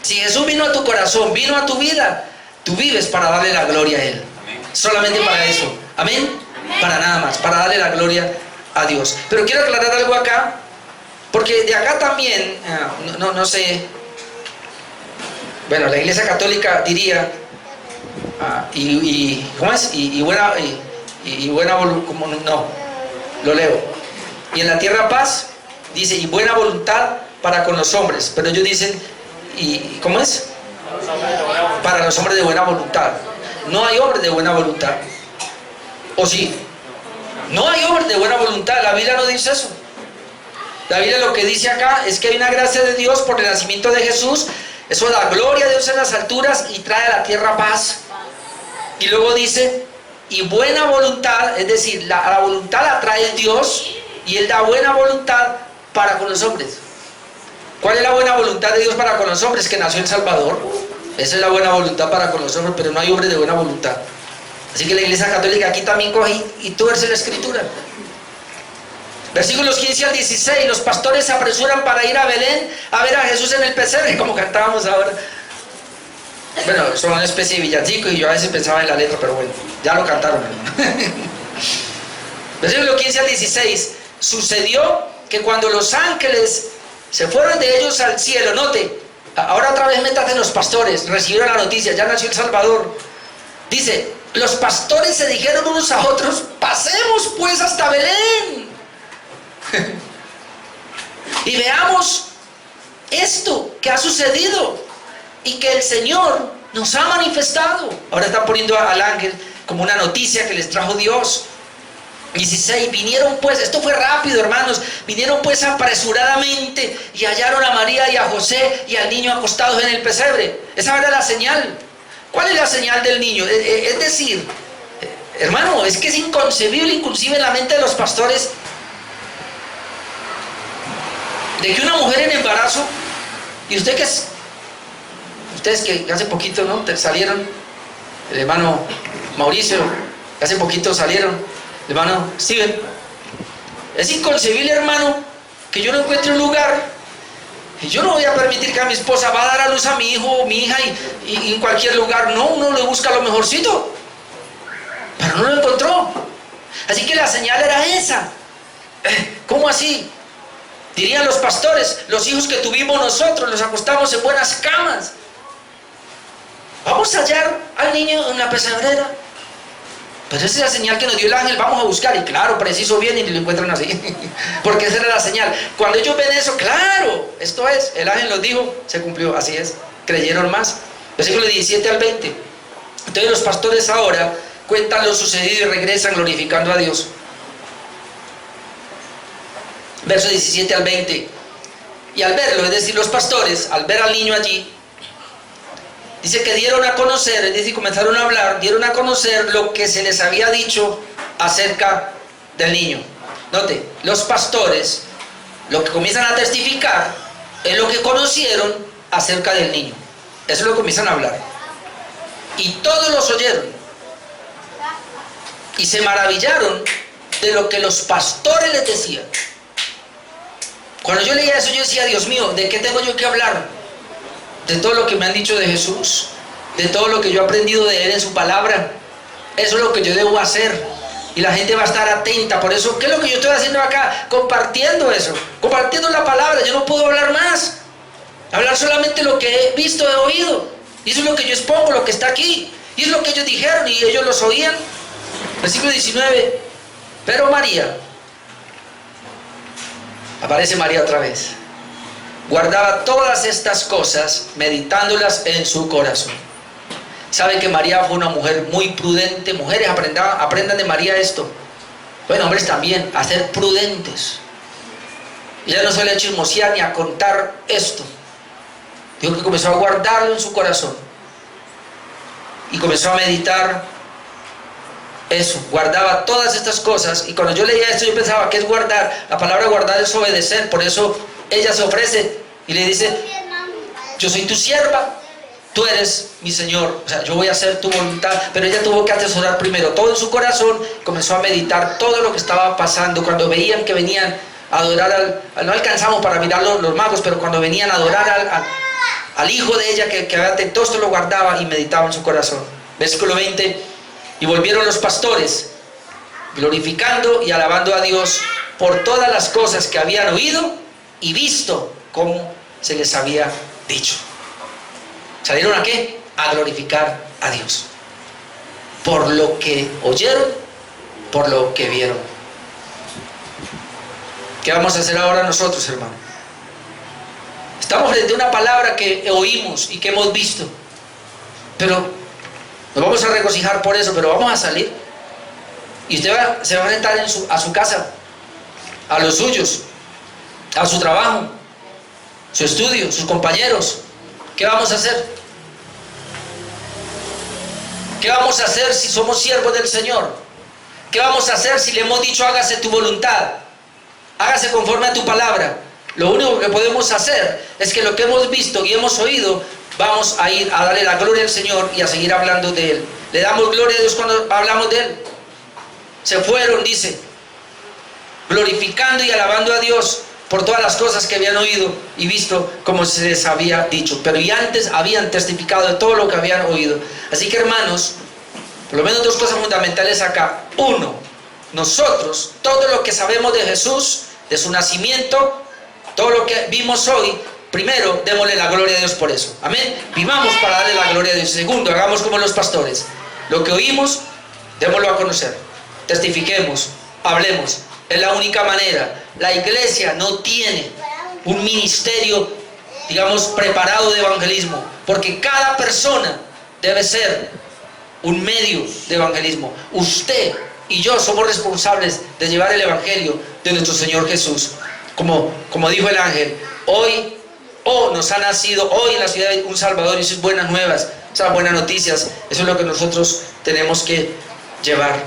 si Jesús vino a tu corazón, vino a tu vida, tú vives para darle la gloria a Él. Amén. Solamente para eso. ¿Amén? Amén. Para nada más, para darle la gloria a Dios. Pero quiero aclarar algo acá, porque de acá también, no sé Bueno, la Iglesia Católica diría, ¿cómo es? Y buena voluntad, no, lo leo. Y en la tierra paz, dice, y buena voluntad para con los hombres. Pero ellos dicen, ¿cómo es? Para los hombres de buena voluntad. No hay hombres de buena voluntad. ¿O sí? No hay hombres de buena voluntad. La Biblia no dice eso. La Biblia lo que dice acá es que hay una gracia de Dios por el nacimiento de Jesús. Eso da gloria a Dios en las alturas y trae a la tierra paz. Y luego dice, y buena voluntad, es decir, la voluntad la trae Dios y Él da buena voluntad para con los hombres. ¿Cuál es la buena voluntad de Dios para con los hombres? Que nació en Salvador. Esa es la buena voluntad para con los hombres, pero no hay hombres de buena voluntad. Así que la Iglesia Católica aquí también coge y tuerce la Escritura. Versículos 15 al 16, los pastores se apresuran para ir a Belén a ver a Jesús en el pesebre, como cantábamos ahora. Bueno, son una especie de villancico y yo a veces pensaba en la letra, pero bueno, ya lo cantaron, hermano. Versículo 15 al 16, sucedió que cuando los ángeles se fueron de ellos al cielo, note, ahora otra vez métate en los pastores, recibieron la noticia, ya nació el Salvador. Dice, los pastores se dijeron unos a otros, pasemos pues hasta Belén y veamos esto que ha sucedido y que el Señor nos ha manifestado. Ahora están poniendo al ángel como una noticia que les trajo Dios. 16, vinieron pues, esto fue rápido, hermanos, vinieron pues apresuradamente y hallaron a María y a José y al niño acostados en el pesebre. Esa era la señal. ¿Cuál es la señal del niño? Es decir, hermano, es que es inconcebible inclusive en la mente de los pastores de que una mujer en embarazo, y ustedes que hace poquito, ¿no?, salieron, el hermano Mauricio, que hace poquito salieron, el hermano Steven, es inconcebible, hermano, que yo no encuentre un lugar, y yo no voy a permitir que a mi esposa va a dar a luz a mi hijo o mi hija y en cualquier lugar. No, uno le busca lo mejorcito, pero no lo encontró. Así que la señal era esa. ¿Cómo así? Dirían los pastores, los hijos que tuvimos nosotros los acostamos en buenas camas. Vamos a hallar al niño en la pesebrera. Pero esa es la señal que nos dio el ángel, vamos a buscar. Y claro, preciso vienen y lo encuentran así. Porque esa era la señal. Cuando ellos ven eso, claro, esto es, el ángel los dijo, se cumplió, así es. Creyeron más. Versículo 17 al 20. Entonces los pastores ahora cuentan lo sucedido y regresan glorificando a Dios. Verso 17 al 20. Y al verlo, es decir, los pastores, al ver al niño allí, dice que dieron a conocer, es decir, comenzaron a hablar, dieron a conocer lo que se les había dicho acerca del niño. Note, los pastores lo que comienzan a testificar es lo que conocieron acerca del niño. Eso es lo que comienzan a hablar. Y todos los oyeron. Y se maravillaron de lo que los pastores les decían. Cuando yo leía eso, yo decía, Dios mío, ¿de qué tengo yo que hablar? De todo lo que me han dicho de Jesús, de todo lo que yo he aprendido de Él en su palabra. Eso es lo que yo debo hacer. Y la gente va a estar atenta. Por eso, ¿qué es lo que yo estoy haciendo acá? Compartiendo eso, compartiendo la palabra. Yo no puedo hablar más. Hablar solamente lo que he visto, he oído. Y eso es lo que yo expongo, lo que está aquí. Y es lo que ellos dijeron y ellos los oían. Versículo 19. Pero María, aparece María otra vez, guardaba todas estas cosas, meditándolas en su corazón. ¿Sabe que María fue una mujer muy prudente? Mujeres, aprendan de María esto. Bueno, hombres también, a ser prudentes. Ella no suele chismosear ni a contar esto. Dijo que comenzó a guardarlo en su corazón. Y comenzó a meditar eso, guardaba todas estas cosas. Y cuando yo leía esto, yo pensaba, ¿qué es guardar? La palabra guardar es obedecer. Por eso ella se ofrece y le dice, yo soy tu sierva, tú eres mi Señor, o sea, yo voy a hacer tu voluntad. Pero ella tuvo que atesorar primero todo en su corazón, comenzó a meditar todo lo que estaba pasando. Cuando veían que venían a adorar no alcanzamos para mirar los magos, pero cuando venían a adorar al hijo de ella que había tentado, esto lo guardaba y meditaba en su corazón. Versículo 20. Y volvieron los pastores, glorificando y alabando a Dios por todas las cosas que habían oído y visto como se les había dicho. ¿Salieron a qué? A glorificar a Dios. Por lo que oyeron, por lo que vieron. ¿Qué vamos a hacer ahora nosotros, hermano? Estamos frente a una palabra que oímos y que hemos visto. Pero nos vamos a regocijar por eso, pero vamos a salir. Y usted se va a sentar a su casa, a los suyos, a su trabajo, su estudio, sus compañeros. ¿Qué vamos a hacer? ¿Qué vamos a hacer si somos siervos del Señor? ¿Qué vamos a hacer si le hemos dicho hágase tu voluntad? Hágase conforme a tu palabra. Lo único que podemos hacer es que lo que hemos visto y hemos oído, vamos a ir a darle la gloria al Señor y a seguir hablando de Él. Le damos gloria a Dios cuando hablamos de Él. Se fueron, dice, glorificando y alabando a Dios por todas las cosas que habían oído y visto, como se les había dicho. Pero y antes habían testificado de todo lo que habían oído. Así que, hermanos, por lo menos dos cosas fundamentales acá. Uno, nosotros, todo lo que sabemos de Jesús, de su nacimiento, todo lo que vimos hoy, primero, démosle la gloria a Dios por eso. Amén. Vivamos para darle la gloria a Dios. Segundo, hagamos como los pastores. Lo que oímos, démoslo a conocer. Testifiquemos, hablemos. Es la única manera. La iglesia no tiene un ministerio, digamos, preparado de evangelismo, porque cada persona debe ser un medio de evangelismo. Usted y yo somos responsables de llevar el evangelio de nuestro Señor Jesús. Como dijo el ángel, hoy nos ha nacido hoy en la ciudad un Salvador, y sus buenas nuevas, esas buenas noticias. Eso es lo que nosotros tenemos que llevar.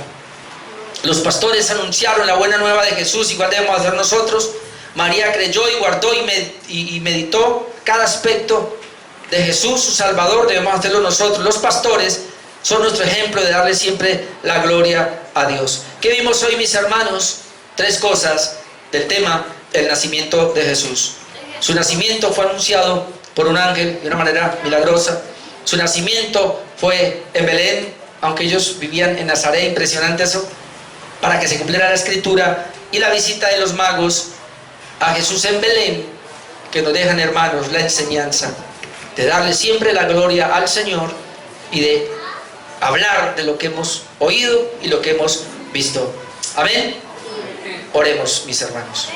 Los pastores anunciaron la buena nueva de Jesús, igual debemos hacer nosotros. María creyó y guardó y meditó cada aspecto de Jesús, su Salvador. Debemos hacerlo nosotros. Los pastores son nuestro ejemplo de darle siempre la gloria a Dios. ¿Qué vimos hoy, mis hermanos? Tres cosas del tema del nacimiento de Jesús. Su nacimiento fue anunciado por un ángel de una manera milagrosa. Su nacimiento fue en Belén, aunque ellos vivían en Nazaret. Impresionante eso, para que se cumpliera la escritura. Y la visita de los magos a Jesús en Belén, que nos dejan, hermanos, la enseñanza de darle siempre la gloria al Señor y de hablar de lo que hemos oído y lo que hemos visto. Amén. Oremos, mis hermanos.